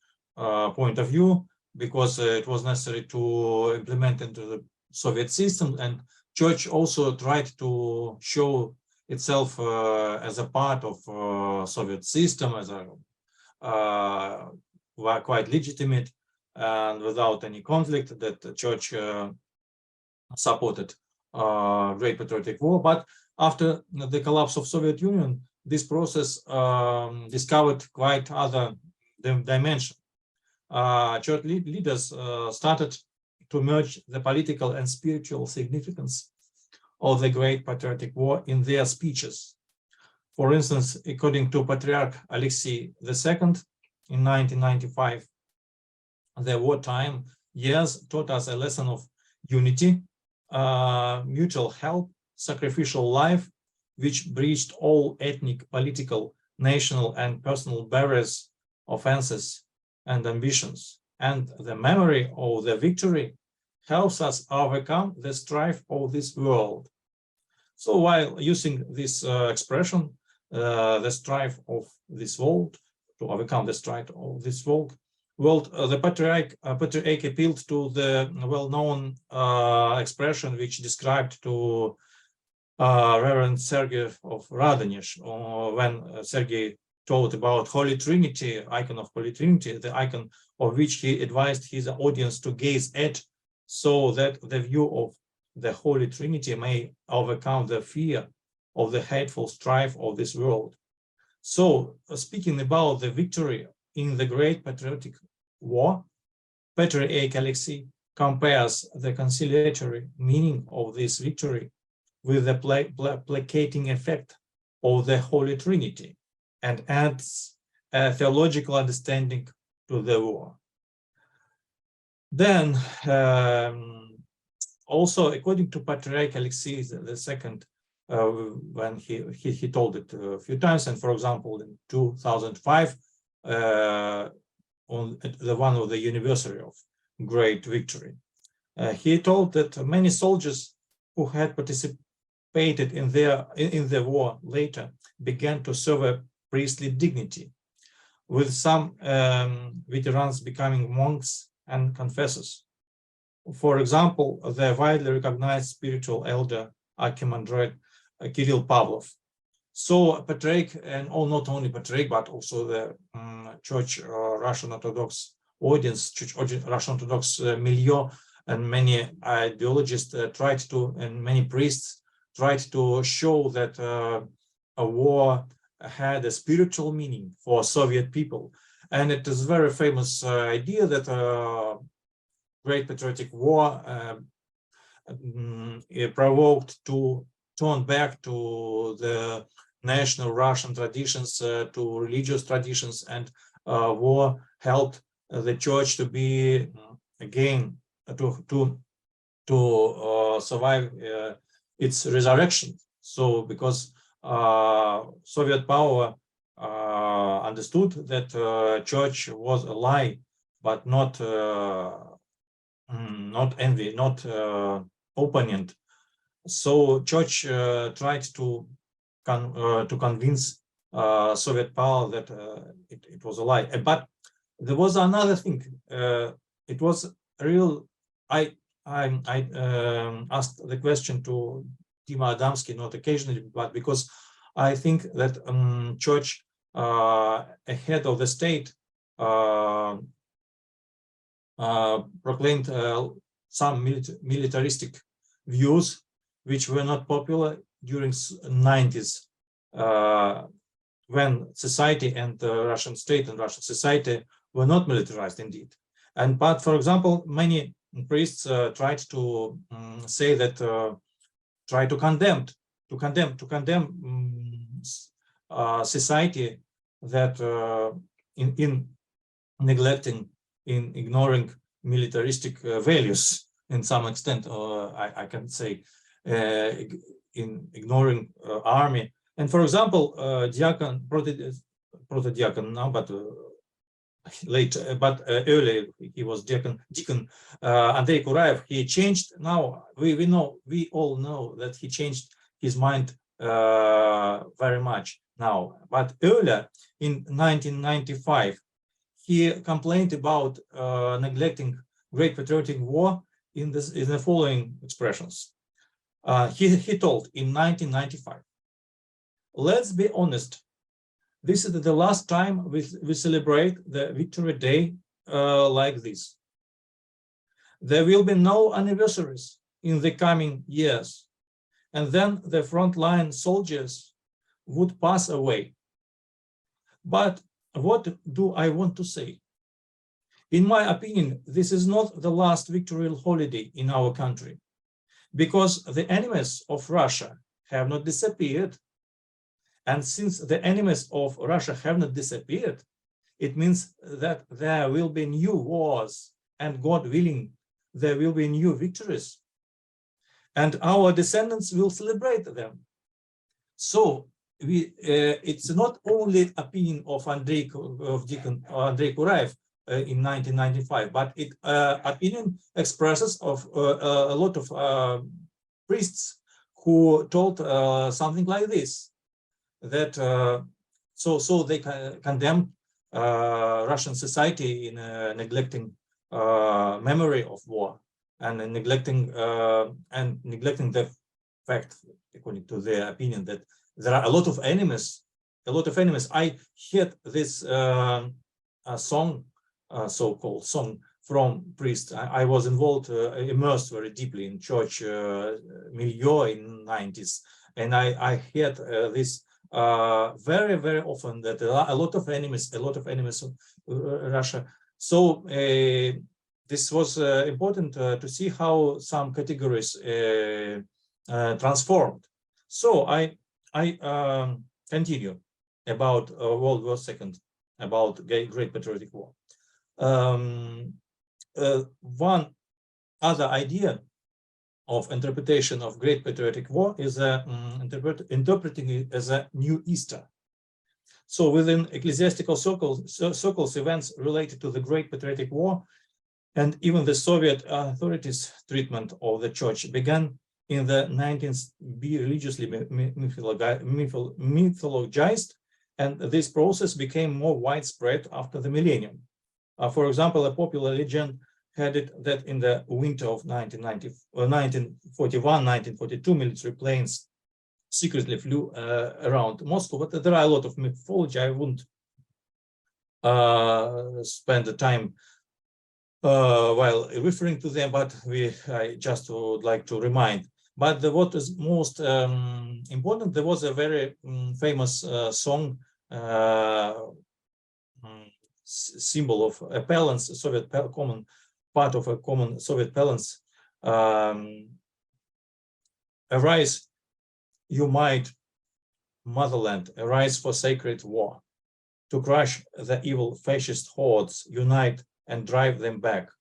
point of view, because it was necessary to implement into the Soviet system, and church also tried to show itself as a part of Soviet system, as a quite legitimate and without any conflict, that the church supported Great Patriotic War. But after the collapse of Soviet Union, this process discovered quite other dimension. Church leaders started to merge the political and spiritual significance of the Great Patriotic War in their speeches. For instance, according to Patriarch Alexei II in 1995, the wartime years taught us a lesson of unity, mutual help, sacrificial life, which breached all ethnic, political, national, and personal barriers, offenses, and ambitions. And the memory of the victory helps us overcome the strife of this world. So while using this expression, the strife of this world, to overcome the strife of this world, the Patriarch appealed to the well-known expression which described to Reverend Sergei of Radonezh, when Sergei told about Holy Trinity, icon of Holy Trinity, the icon of which he advised his audience to gaze at, so that the view of the Holy Trinity may overcome the fear of the hateful strife of this world. So, speaking about the victory in the Great Patriotic War, Patriarch Alexei compares the conciliatory meaning of this victory with the placating effect of the Holy Trinity, and adds a theological understanding to the war. Then, also according to Patriarch Alexei II, when he told it a few times, and for example in 2005, on the one of the anniversary of Great Victory, he told that many soldiers who had participated in the war later began to serve a priestly dignity, with some veterans becoming monks and confessors. For example, the widely recognized spiritual elder archimandrite Kirill Pavlov. So Patriarch, and not only Patriarch, but also the Church Russian Orthodox audience, Russian Orthodox milieu, and many ideologists tried to, and many priests tried to show that a war had a spiritual meaning for Soviet people. And it is a very famous idea that Great Patriotic War provoked to turn back to the national Russian traditions, to religious traditions, and war helped the church to be again to survive its resurrection. So because Soviet power understood that church was a lie, but not envy, not opponent. So church tried to convince Soviet power that it was a lie. But there was another thing. It was real. I asked the question to Dima Adamski, not occasionally, but because I think that church ahead of the state proclaimed some militaristic views which were not popular during 90s, when society and the Russian state and Russian society were not militarized indeed. But for example, many priests tried to say that, try to condemn society that in neglecting, in ignoring militaristic values in some extent, or I can say in ignoring army. And for example, proto-diacon now, but later, but earlier he was deacon Andrei Kuraev. He changed. Now we all know that he changed his mind very much now. But earlier in 1995, he complained about neglecting Great Patriotic War in the following expressions. He told in 1995, "Let's be honest. This is the last time we celebrate the Victory Day like this. There will be no anniversaries in the coming years, and then the frontline soldiers would pass away. But what do I want to say? In my opinion, this is not the last victorial holiday in our country, because the enemies of Russia have not disappeared, And since the enemies of Russia have not disappeared, it means that there will be new wars, and God willing, there will be new victories, and our descendants will celebrate them. So it's not only opinion of Deacon Andrei Kuraev in 1995, but it opinion expresses of a lot of priests who told something like this, that so they condemn Russian society in neglecting memory of war and neglecting the fact, according to their opinion, that there are a lot of enemies. I heard this song, so-called song from priests. I was involved, immersed very deeply in church milieu in 90s, and I heard this very, very often, that there are a lot of enemies of Russia. So this was important to see how some categories transformed. So I continue about World War II, about Great Patriotic War. One other idea of interpretation of Great Patriotic War is interpreting it as a new Easter. So within ecclesiastical circles, events related to the Great Patriotic War and even the Soviet authorities' treatment of the church began in the 19th be religiously mythologized, and this process became more widespread after the millennium. For example, a popular legend had it that in the winter of 1941-1942, military planes secretly flew around Moscow, but there are a lot of mythology. I won't spend the time while referring to them, but I just would like to remind. But what is most important, there was a very famous song, symbol of appellants, Soviet common part of a common Soviet parlance. Arise, you might, motherland, arise for sacred war, to crush the evil fascist hordes, unite and drive them back.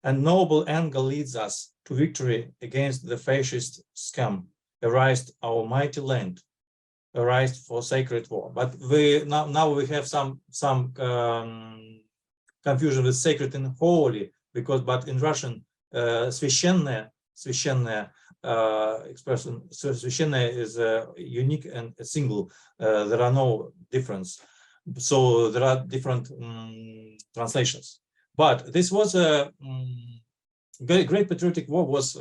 And noble anger leads us to victory against the fascist scum. Arise, our mighty land, arise for sacred war. But now we have some confusion with sacred and holy, but in Russian, священное expression, священное is unique and single. There are no difference. So there are different translations. But this was a Great Patriotic War was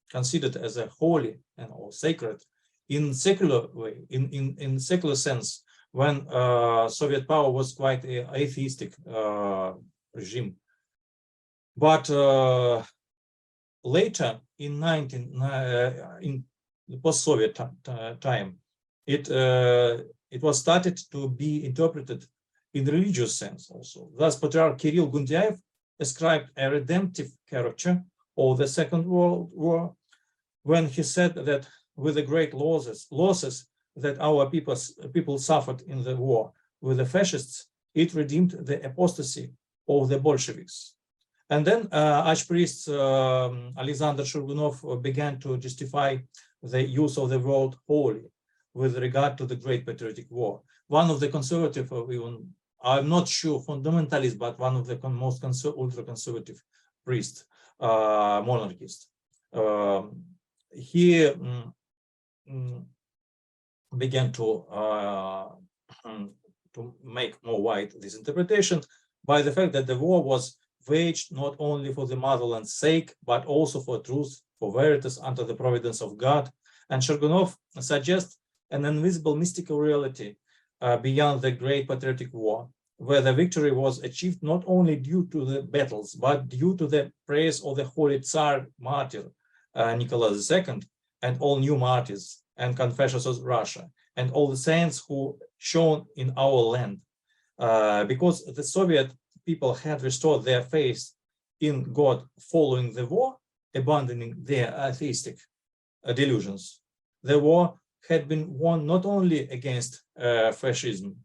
considered as a holy and or sacred in secular way, in secular sense, when Soviet power was quite an atheistic regime. But later in the post-Soviet time, it was started to be interpreted in religious sense also. Thus, Patriarch Kirill Gundyaev ascribed a redemptive character of the Second World War when he said that with the great losses that our people suffered in the war with the fascists, it redeemed the apostasy of the Bolsheviks. And then Archpriest Alexander Shurgunov began to justify the use of the word holy with regard to the Great Patriotic War. One of the conservative, even I'm not sure fundamentalist, but one of the most ultra-conservative priests, monarchist, he began to make more wide this interpretation by the fact that the war was waged not only for the motherland's sake, but also for truth, for veritas under the providence of God. And Shurgunov suggests an invisible mystical reality beyond the Great Patriotic War, where the victory was achieved not only due to the battles, but due to the praise of the Holy Tsar martyr, Nicholas II, and all new martyrs and confessors of Russia, and all the saints who shone in our land. Because the Soviet people had restored their faith in God following the war, abandoning their atheistic delusions. The war had been won not only against fascism,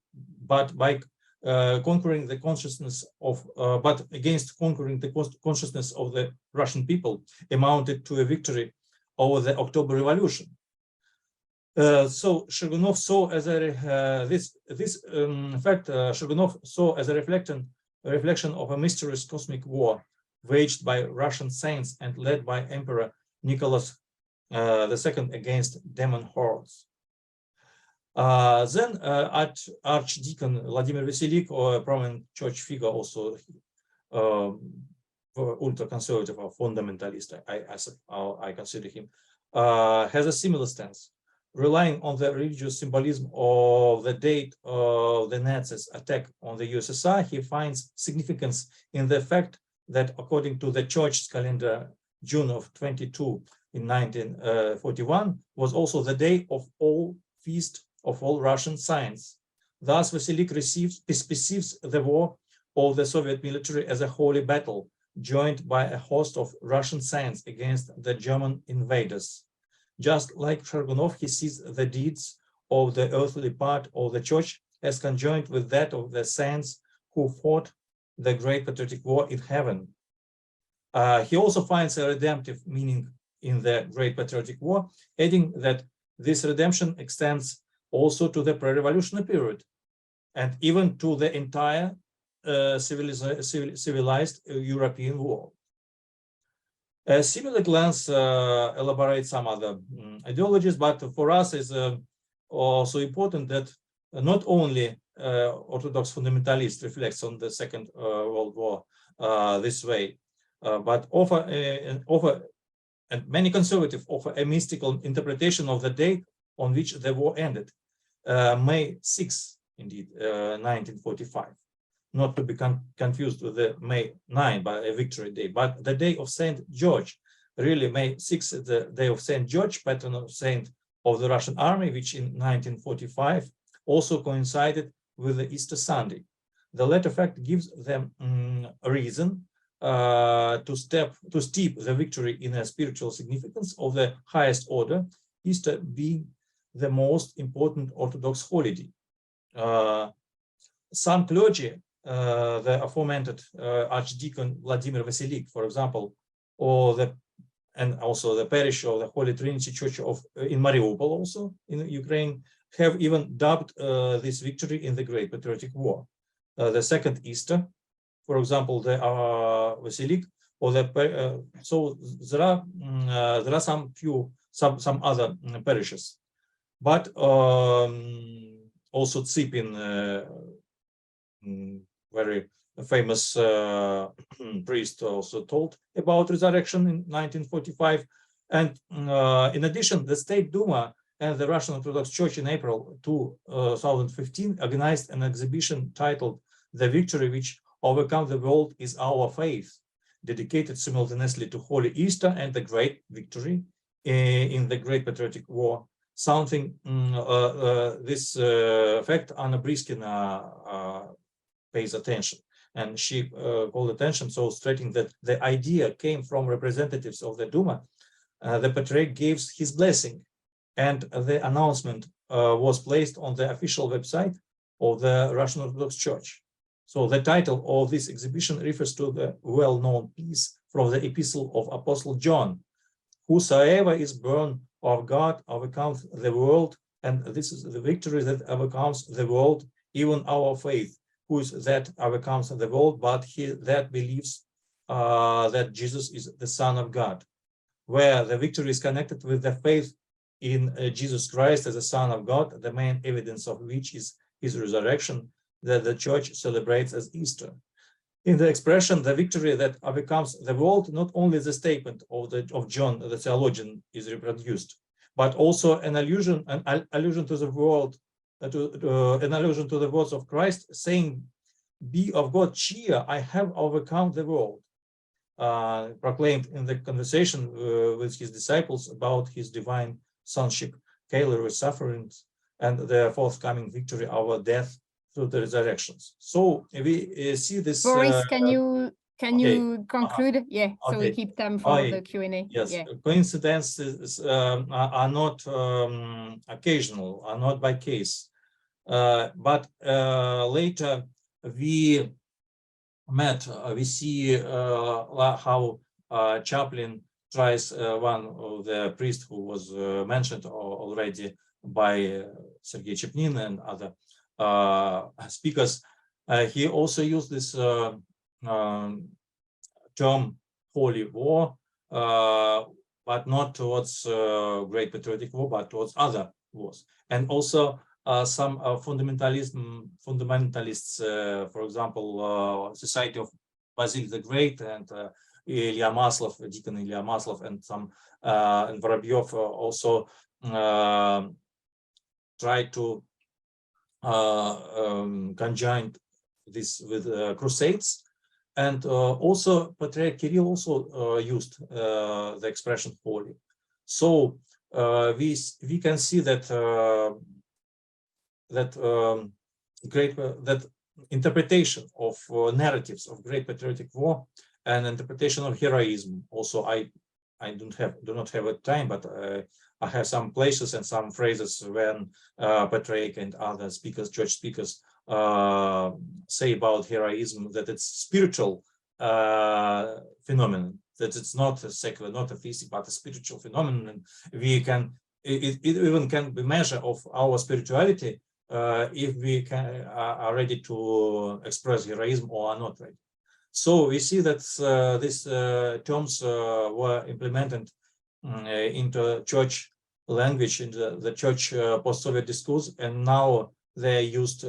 but by conquering the consciousness of, consciousness of the Russian people, amounted to a victory over the October Revolution. So Shirgunov saw as a Shirgunov saw as a reflection of a mysterious cosmic war waged by Russian saints and led by Emperor Nicholas II against demon hordes. Then Archdeacon Vladimir Veselik, or a prominent church figure, also ultra-conservative or fundamentalist, I consider him, has a similar stance. Relying on the religious symbolism of the date of the Nazis' attack on the USSR, he finds significance in the fact that, according to the church's calendar, June of 22 in 1941 was also the day of all feast of all Russian saints. Thus, Veselik perceives the war of the Soviet military as a holy battle, joined by a host of Russian saints against the German invaders. Just like Shirgunov, he sees the deeds of the earthly part of the church as conjoined with that of the saints who fought the Great Patriotic War in heaven. He also finds a redemptive meaning in the Great Patriotic War, adding that this redemption extends also to the pre-revolutionary period and even to the entire civilized European world. A similar glance elaborates some other ideologies, but for us is also important that not only Orthodox fundamentalist reflects on the Second World War this way, but and many conservatives offer a mystical interpretation of the date on which the war ended, May 6, indeed, 1945. Not to be confused with the May 9, by a victory day, but the day of Saint George. Really, May 6 is the day of Saint George, patron saint of the Russian army, which in 1945 also coincided with the Easter Sunday. The latter fact gives them a reason to steep the victory in a spiritual significance of the highest order, Easter being the most important Orthodox holiday. Some clergy, the aforementioned Archdeacon Vladimir Veselik, for example, and also the parish of the Holy Trinity Church in Mariupol, also in Ukraine, have even dubbed this victory in the Great Patriotic War the second Easter. For example, the Veselik, or the so there are some other parishes, but also Tsipin, very famous priest, also told about resurrection in 1945. And in addition, the State Duma and the Russian Orthodox Church in April 2015 organized an exhibition titled "The Victory Which Overcomes the World is Our Faith," dedicated simultaneously to Holy Easter and the Great Victory in the Great Patriotic War. Something this fact Anna Briskina pays attention, and she called attention, so stating that the idea came from representatives of the Duma. The Patriarch gave his blessing, and the announcement was placed on the official website of the Russian Orthodox Church. So the title of this exhibition refers to the well-known piece from the Epistle of Apostle John: "Whosoever is born of God overcomes the world, and this is the victory that overcomes the world, even our faith. Who is that overcomes the world, but he that believes that Jesus is the Son of God," where the victory is connected with the faith in Jesus Christ as the Son of God, the main evidence of which is his resurrection, that the Church celebrates as Easter. In the expression, the victory that overcomes the world, not only the statement of John, the theologian, is reproduced, but also an allusion to the world, an allusion to the words of Christ, saying, "Be of good cheer, I have overcome the world," proclaimed in the conversation with his disciples about his divine sonship, Calvary's sufferings, and the forthcoming victory over death through the resurrections. So we see this. Boris, can Can Okay. you conclude? Yeah, so we Okay. keep time for Okay. the Q&A. Yes, Yeah. coincidences are not occasional, are not by case. But later we met, we see how Chaplin tries one of the priests who was mentioned already by Sergei Chepnin and other speakers. He also used this term holy war, but not towards Great Patriotic War, but towards other wars. And also some fundamentalists, for example, Society of Basil the Great and Ilya Maslov, Deacon Ilya Maslov, and some and Vorobyov also try to conjoin this with crusades. And also Patriarch Kirill also used the expression holy. So we can see that that interpretation of narratives of Great Patriotic War and interpretation of heroism. Also, I do not have a time, but I have some places and some phrases when Patriarch and other speakers, church speakers, say about heroism that it's spiritual phenomenon, that it's not a secular, not a physical, but a spiritual phenomenon. And we can, it even can be measure of our spirituality if we are ready to express heroism or are not ready. So we see that these terms were implemented into church language, into the church post-Soviet discourse, and now they're used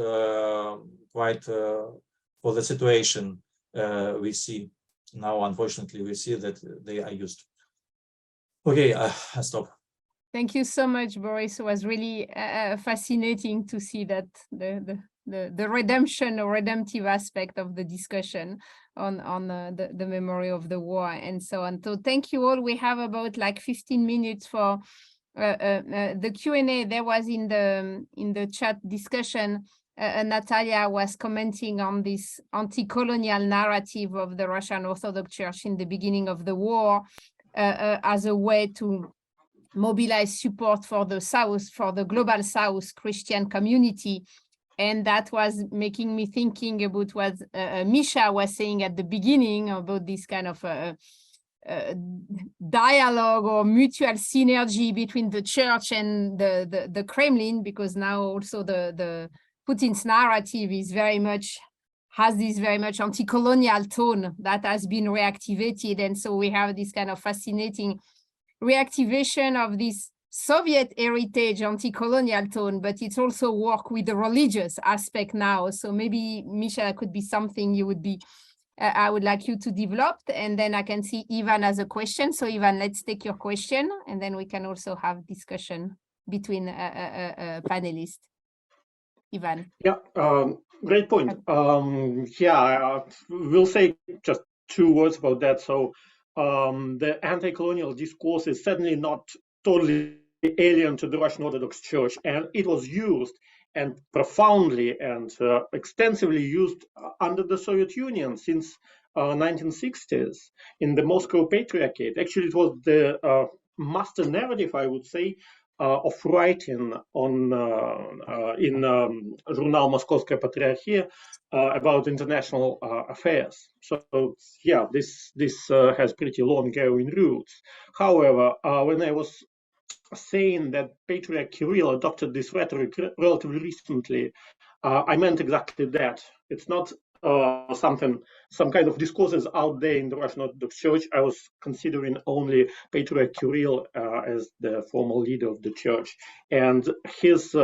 quite for the situation we see now. Unfortunately, we see that they are used. Okay, I stop. Thank you so much, Boris. It was really fascinating to see that the redemption or redemptive aspect of the discussion on the memory of the war and so on. So thank you all. We have about like 15 minutes for the Q&A. There was in the chat discussion, Natalia was commenting on this anti-colonial narrative of the Russian Orthodox Church in the beginning of the war as a way to mobilize support for the South, for the global South Christian community. And that was making me thinking about what Misha was saying at the beginning about this kind of dialogue or mutual synergy between the church and the Kremlin, because now also the Putin's narrative is has this very much anti-colonial tone that has been reactivated. And so we have this kind of fascinating reactivation of this Soviet heritage anti-colonial tone, but it's also work with the religious aspect now. So maybe, Misha, could be something you would be, I would like you to develop, and then I can see Ivan as a question. So Ivan, let's take your question, and then we can also have discussion between panelists. Ivan. Yeah, great point. Yeah, we'll say just 2 words about that. So the anti-colonial discourse is certainly not totally alien to the Russian Orthodox Church, and it was used and profoundly and extensively used under the Soviet Union since 1960s in the Moscow Patriarchate. Actually, it was the master narrative, I would say, of writing on in Journal Moscow Patriarchate about international affairs. So yeah, this has pretty long-going roots. However, when I was saying that Patriarch Kirill adopted this rhetoric relatively recently, I meant exactly that. It's not some kind of discourses out there in the Russian Orthodox Church. I was considering only Patriarch Kirill as the formal leader of the church, and his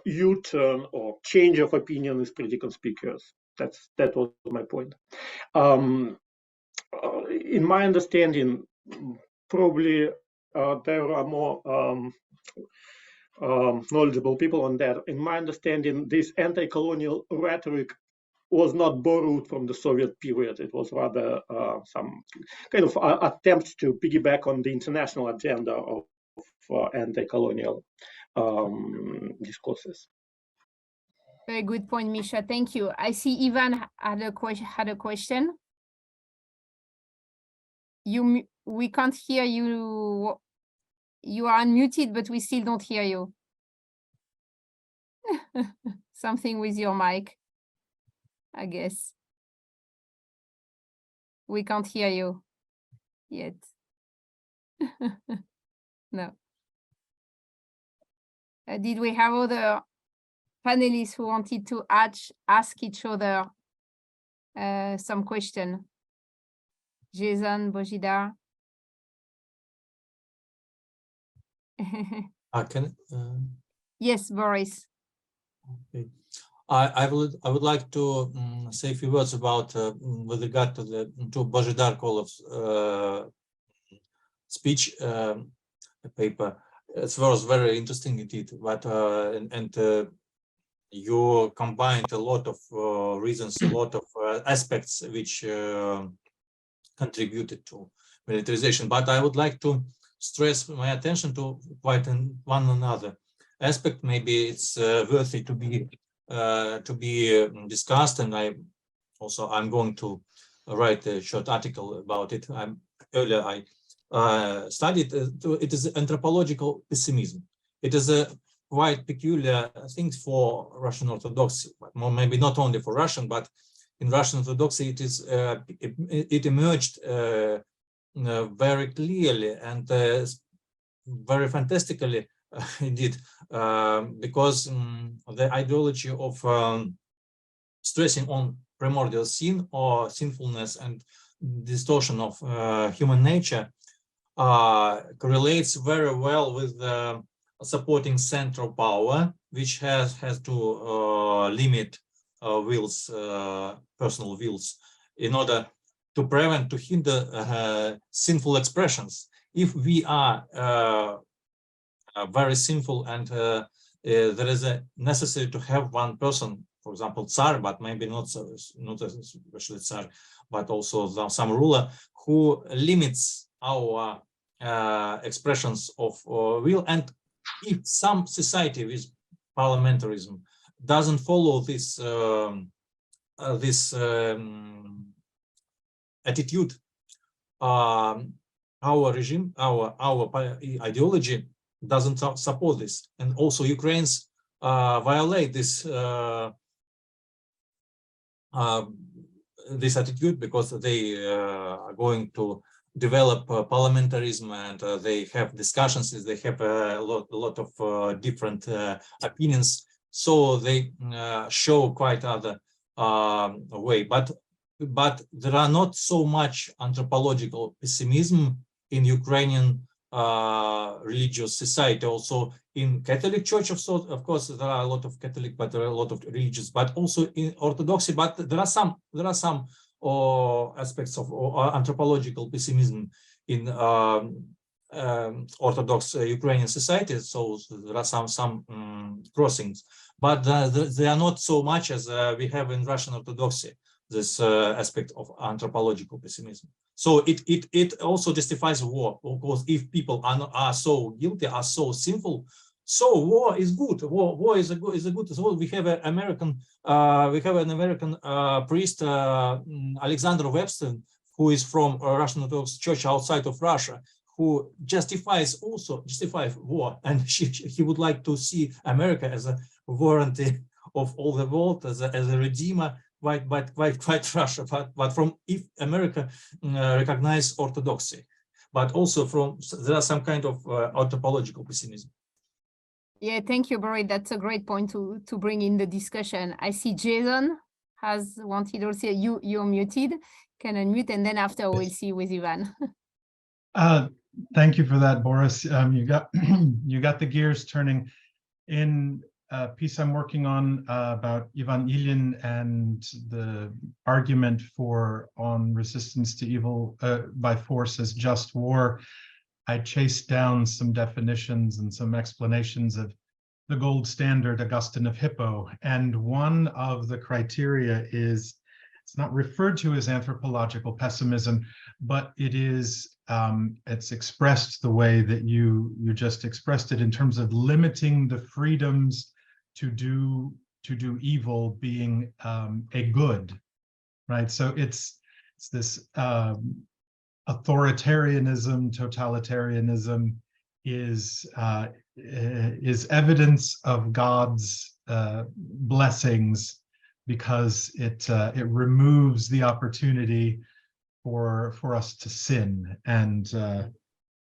U-turn or change of opinion is pretty conspicuous. That was my point. In my understanding, probably there are more knowledgeable people on that. In my understanding, this anti-colonial rhetoric was not borrowed from the Soviet period. It was rather some kind of attempt to piggyback on the international agenda of anti-colonial discourses. Very good point, Misha. Thank you. I see Ivan had a question. We can't hear you. You are unmuted, but we still don't hear you. Something with your mic, I guess. We can't hear you yet. No. Did we have other panelists who wanted to ask each other some question? Jason, Bojidar. Yes, Boris. Okay. I would like to say a few words about with regard to Bojidar Kolov's speech paper. It was very interesting indeed, but you combined a lot of reasons, a lot of aspects which contributed to militarization. But I would like to stress my attention to quite one another aspect. Maybe it's worthy to be discussed, and I'm going to write a short article about it. Earlier I studied it is anthropological pessimism. It is a quite peculiar thing for Russian Orthodoxy, but maybe not only for Russian, but in Russian Orthodoxy it is it emerged very clearly and very fantastically indeed, because the ideology of stressing on primordial sin or sinfulness and distortion of human nature correlates very well with the supporting central power, which has to limit personal wills, in order to prevent, to hinder sinful expressions. If we are very sinful and there is a necessary to have one person, for example, Tsar, but maybe not especially Tsar, but also some ruler who limits our expressions of will. And if some society with parliamentarism doesn't follow this attitude, our regime, our ideology doesn't support this, and also Ukrainians violate this this attitude, because they are going to develop parliamentarism, and they have discussions, they have a lot of different opinions, so they show quite other way. But there are not so much anthropological pessimism in Ukrainian religious society. Also in Catholic Church, of course, there are a lot of Catholic, but there are a lot of religious, but also in Orthodoxy. But there are some aspects of anthropological pessimism in Orthodox Ukrainian society. So there are some crossings, but they are not so much as we have in Russian Orthodoxy, this aspect of anthropological pessimism. So it also justifies war, because if people are so guilty, are so sinful, so war is good. War is a good. So we have an American priest, Alexander Webster, who is from Russian Orthodox Church outside of Russia, who justifies war, and he would like to see America as a warranty of all the world, as a redeemer. Quite Russia, but from if America recognize Orthodoxy, but also there are some kind of anthropological pessimism. Yeah, thank you, Boris. That's a great point to bring in the discussion. I see Jason has wanted also. You're muted. Can unmute, and then after we'll see with Ivan. Thank you for that, Boris. You got the gears turning. In a piece I'm working on about Ivan Ilyin and the argument on resistance to evil by force as just war, I chased down some definitions and some explanations of the gold standard Augustine of Hippo. And one of the criteria is, it's not referred to as anthropological pessimism, but it is, it's expressed the way that you just expressed it, in terms of limiting the freedoms to to do evil being a good, right? So it's this authoritarianism, totalitarianism is evidence of God's blessings, because it removes the opportunity for us to sin. And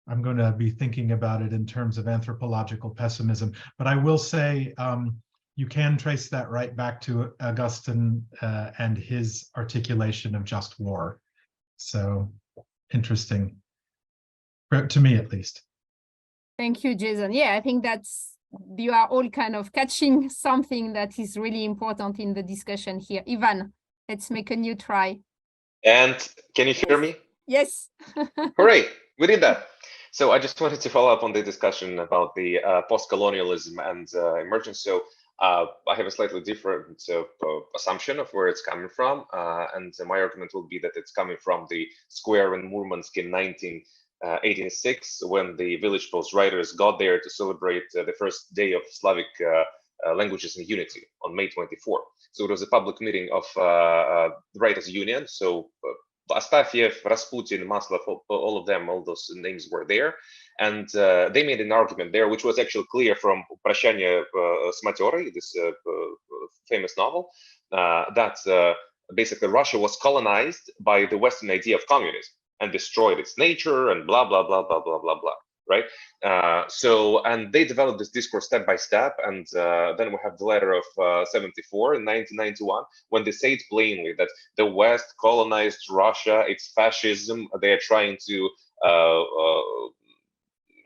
I'm going to be thinking about it in terms of anthropological pessimism. But I will say you can trace that right back to Augustine and his articulation of just war. So interesting, to me at least. Thank you, Jason. Yeah, I think you are all kind of catching something that is really important in the discussion here. Ivan, let's make a new try. And can you hear me? Yes. Hooray, we did that. So I just wanted to follow up on the discussion about the post-colonialism and emergence. So I have a slightly different assumption of where it's coming from. And my argument will be that it's coming from the square in Murmansk in 1986, when the Village Post writers got there to celebrate the first day of Slavic languages and unity on May 24. So it was a public meeting of the Writers' Union. So Astafiev, Rasputin, Maslov, all of them, all those names were there. And they made an argument there, which was actually clear from Прощание с матерой, this famous novel, that basically Russia was colonized by the Western idea of communism and destroyed its nature and blah, blah, blah, blah, blah, blah, blah. Right. And they developed this discourse step by step. And then we have the letter of 74 in 1991, when they say it plainly that the West colonized Russia, it's fascism. They are trying to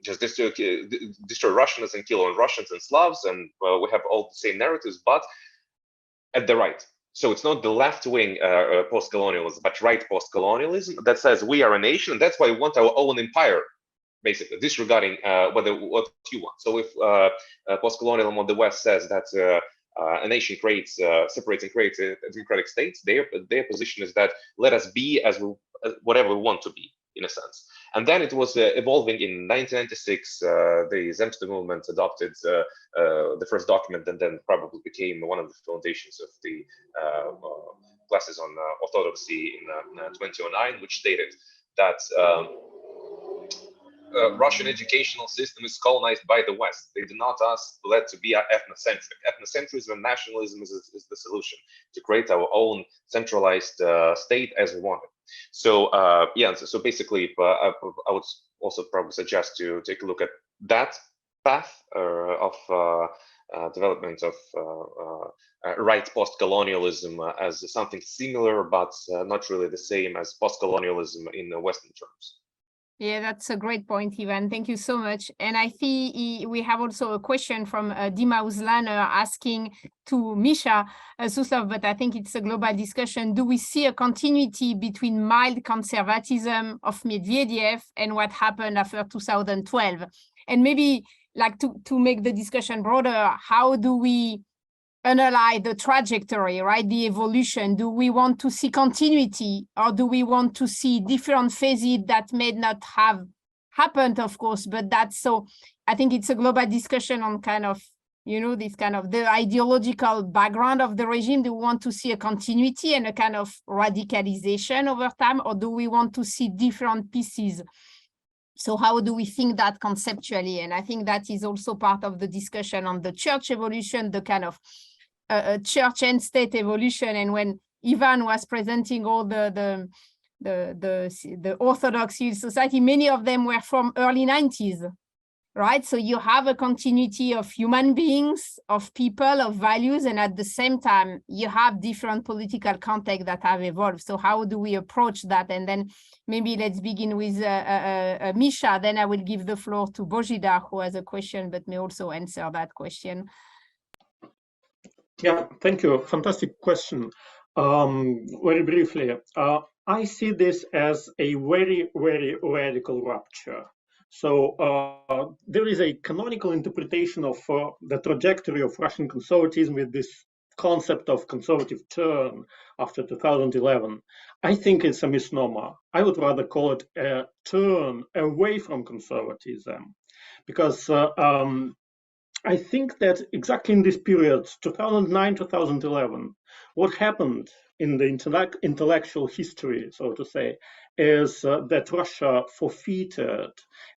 just destroy Russians and kill all Russians and Slavs. And we have all the same narratives, but at the right. So it's not the left-wing post-colonialism, but right post-colonialism that says we are a nation, and that's why we want our own empire, basically, disregarding what you want. So if post-colonialism on the West says that a nation separates and creates a democratic state, their position is that let us be as whatever we want to be, in a sense. And then it was evolving in 1996. The Zemstvo movement adopted the first document, and then probably became one of the foundations of the classes on orthodoxy in 2009, which stated that Russian educational system is colonized by the West. They do not ask let to be ethnocentric. Ethnocentrism and nationalism is the solution to create our own centralized state as we want it. So so basically, I would also probably suggest to take a look at that path of development of right post-colonialism as something similar, but not really the same as post-colonialism in the Western terms. Yeah, that's a great point, Ivan. Thank you so much. And I see we have also a question from Dima Uzlaner asking to Misha Suslov, but I think it's a global discussion. Do we see a continuity between mild conservatism of Medvedev and what happened after 2012? And maybe like to make the discussion broader, how do we analyze the trajectory, right? The evolution. Do we want to see continuity, or do we want to see different phases that may not have happened, of course, but that's so, I think it's a global discussion on kind of, this kind of the ideological background of the regime. Do we want to see a continuity and a kind of radicalization over time, or do we want to see different pieces? So how do we think that conceptually? And I think that is also part of the discussion on the church evolution, the kind of church and state evolution. And when Ivan was presenting all the Orthodox civil society, many of them were from early 90s, right? So you have a continuity of human beings, of people, of values, and at the same time, you have different political contexts that have evolved. So how do we approach that? And then maybe let's begin with Misha, then I will give the floor to Bojidar, who has a question, but may also answer that question. Yeah, thank you. Fantastic question. Very briefly, I see this as a very, very radical rupture. So there is a canonical interpretation of the trajectory of Russian conservatism with this concept of conservative turn after 2011. I think it's a misnomer. I would rather call it a turn away from conservatism, because I think that exactly in this period, 2009, 2011, what happened in the intellectual history, so to say, is that Russia forfeited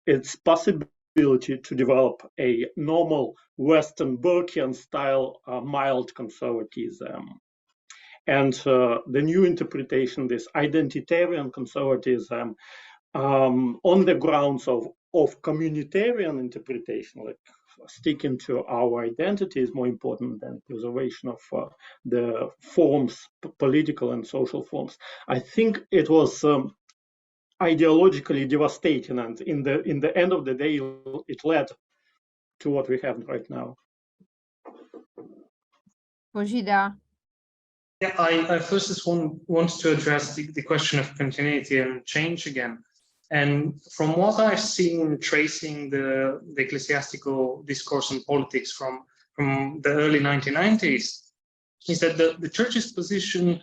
its possibility to develop a normal Western Burkean style mild conservatism. And the new interpretation, this identitarian conservatism, on the grounds of communitarian interpretation, like sticking to our identity is more important than preservation of the forms, political and social forms. I think it was ideologically devastating, and in the end of the day, it led to what we have right now. Bojidar. Yeah, I first just want to address the question of continuity and change again. And from what I've seen tracing the ecclesiastical discourse on politics from the early 1990s, is that the church's position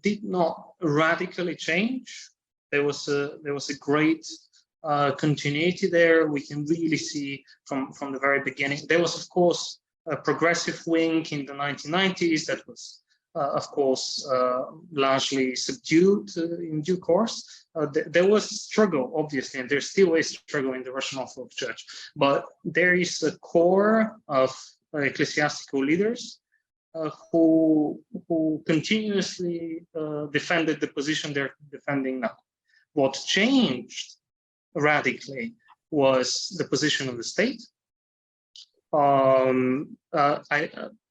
did not radically change. There was a great continuity there. We can really see from the very beginning. There was, of course, a progressive wing in the 1990s that was, of course, largely subdued in due course. There was a struggle, obviously, and there still is a struggle in the Russian Orthodox Church. But there is a core of ecclesiastical leaders who continuously defended the position they're defending now. What changed radically was the position of the state.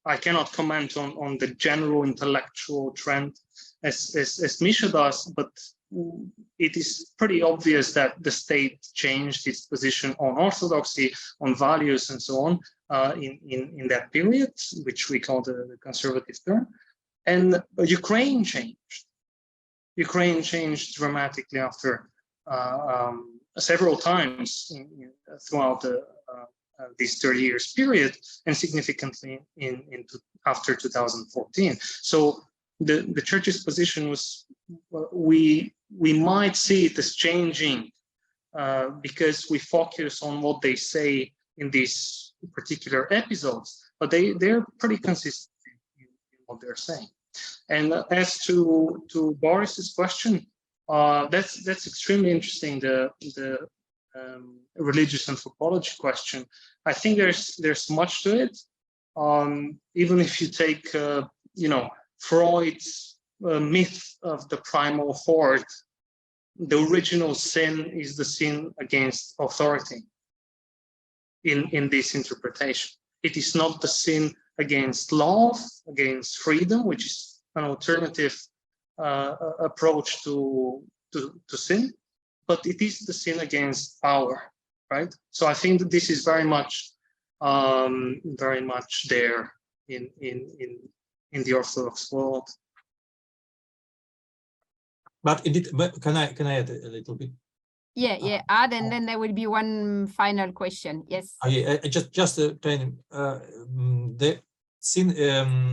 I cannot comment on the general intellectual trend as Misha does, but it is pretty obvious that the state changed its position on orthodoxy, on values, and so on in that period, which we call the conservative term. And Ukraine changed. Ukraine changed dramatically after several times throughout this 30 years period, and significantly after 2014. So the church's position was, we might see it as changing because we focus on what they say in these particular episodes, but they're pretty consistent in what they're saying. And as to Boris's question, that's extremely interesting. The religious anthropology question. I think there's much to it. Even if you take Freud's myth of the primal horde, the original sin is the sin against authority in this interpretation. It is not the sin against love, against freedom, which is an alternative approach to sin, but it is the sin against power, right? So I think that this is very much there in the Orthodox world. But can I add a little bit? Yeah, add, and then there will be one final question. Yes. Just trying the sin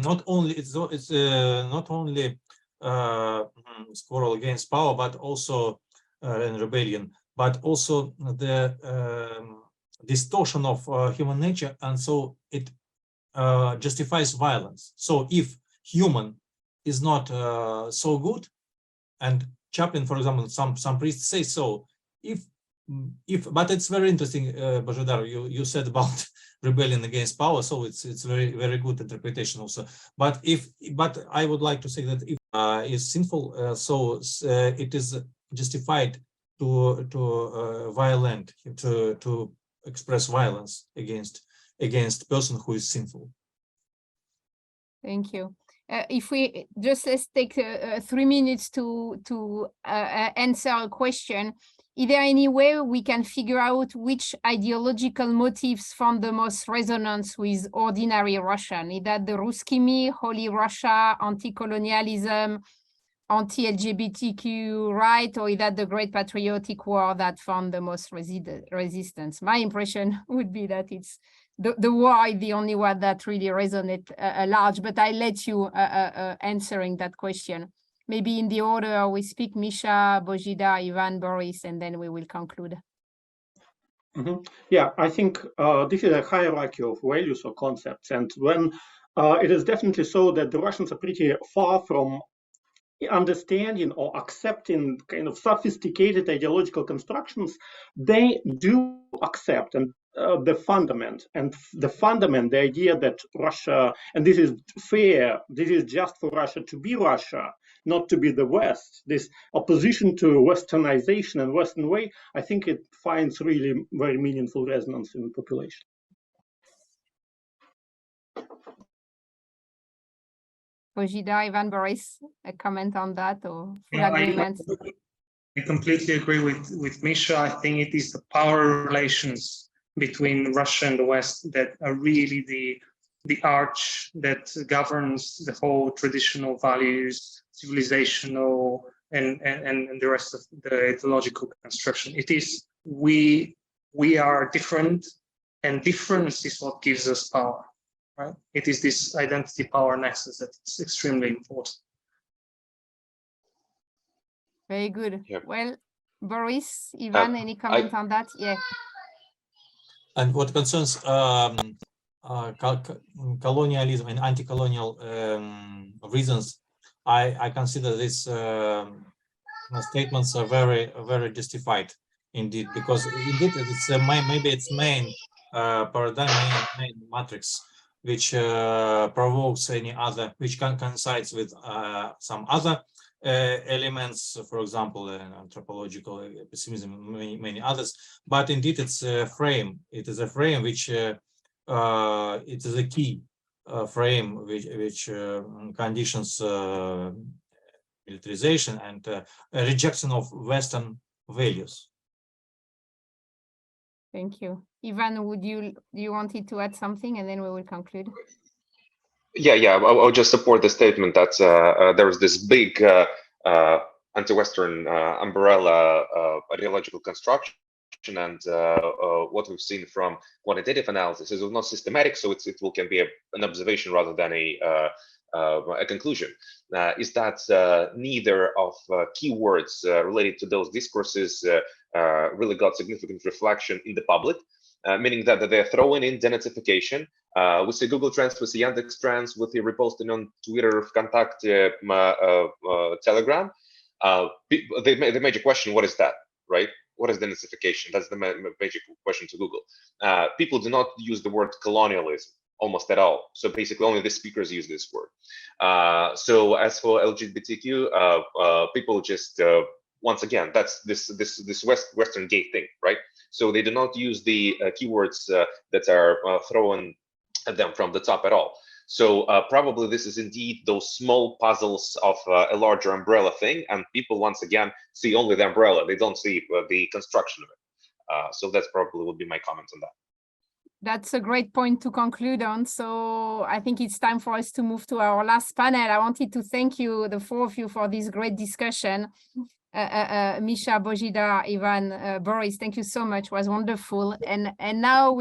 not only it's not only quarrel against power, but also in rebellion, but also the distortion of human nature, and so it justifies violence. So if human is not so good, and Chaplin, for example, some priests say so. But it's very interesting, Bojidar, you said about rebellion against power, so it's very good interpretation also. But I would like to say that if is sinful, so it is justified to violent, to express violence against person who is sinful. Thank you. If we let's take 3 minutes to answer a question. Is there any way we can figure out which ideological motives found the most resonance with ordinary Russian? Is that the Ruski Mir, Holy Russia, anti-colonialism, anti-LGBTQ right, or is that the Great Patriotic War that found the most resistance? My impression would be that it's the war is the only one that really resonates large, but I let you answering that question. Maybe in the order we speak, Misha, Bojidar, Ivan, Boris, and then we will conclude. Yeah, I think this is a hierarchy of values or concepts, and when it is definitely so that the Russians are pretty far from understanding or accepting kind of sophisticated ideological constructions, they do accept and the fundament, the idea that Russia, and this is fair, this is just for Russia to be Russia, not to be the West. This opposition to Westernization and Western way, I think it finds really very meaningful resonance in the population. Bojidar, Ivan, Boris, a comment on that or full agreement? I completely agree with Misha. I think it is the power relations between Russia and the West that are really the arch that governs the whole traditional values, civilizational, and the rest of the theological construction. It is we are different, and difference is what gives us power. Right? It is this identity power nexus that is extremely important. Very good. Yep. Well, Boris, Ivan, any comment on that? Yeah. And what concerns colonialism and anti-colonial reasons, I consider these statements are very justified indeed, because indeed it's maybe its main paradigm, main matrix, which provokes any other, which coincides with some other elements, for example, anthropological pessimism, many others. But indeed, it's a frame. It is a frame which it is a key frame which conditions militarization and a rejection of Western values. Thank you. Ivan, do you wanted to add something, and then we will conclude? Yeah, I'll just support the statement that there's this big anti-Western umbrella ideological construction, and what we've seen from quantitative analysis is not systematic, so it can be an observation rather than a conclusion. Is that neither of keywords related to those discourses really got significant reflection in the public, meaning that they're throwing in denazification. We see Google Trends, we see Yandex Trends, with the reposting on Twitter, Vkontakte, Telegram. The major question, what is that, right? What is denazification? That's the major question to Google. People do not use the word colonialism almost at all. So basically only the speakers use this word. So as for LGBTQ, people just, once again, that's this Western gay thing, right? So they do not use the keywords that are thrown at them from the top at all. So probably this is indeed those small puzzles of a larger umbrella thing, and people once again see only the umbrella. They don't see the construction of it. So that's probably would be my comment on that. That's a great point to conclude on. So I think it's time for us to move to our last panel. I wanted to thank you, the four of you, for this great discussion. Misha, Bojidar, Ivan, Boris, thank you so much. It was wonderful. And now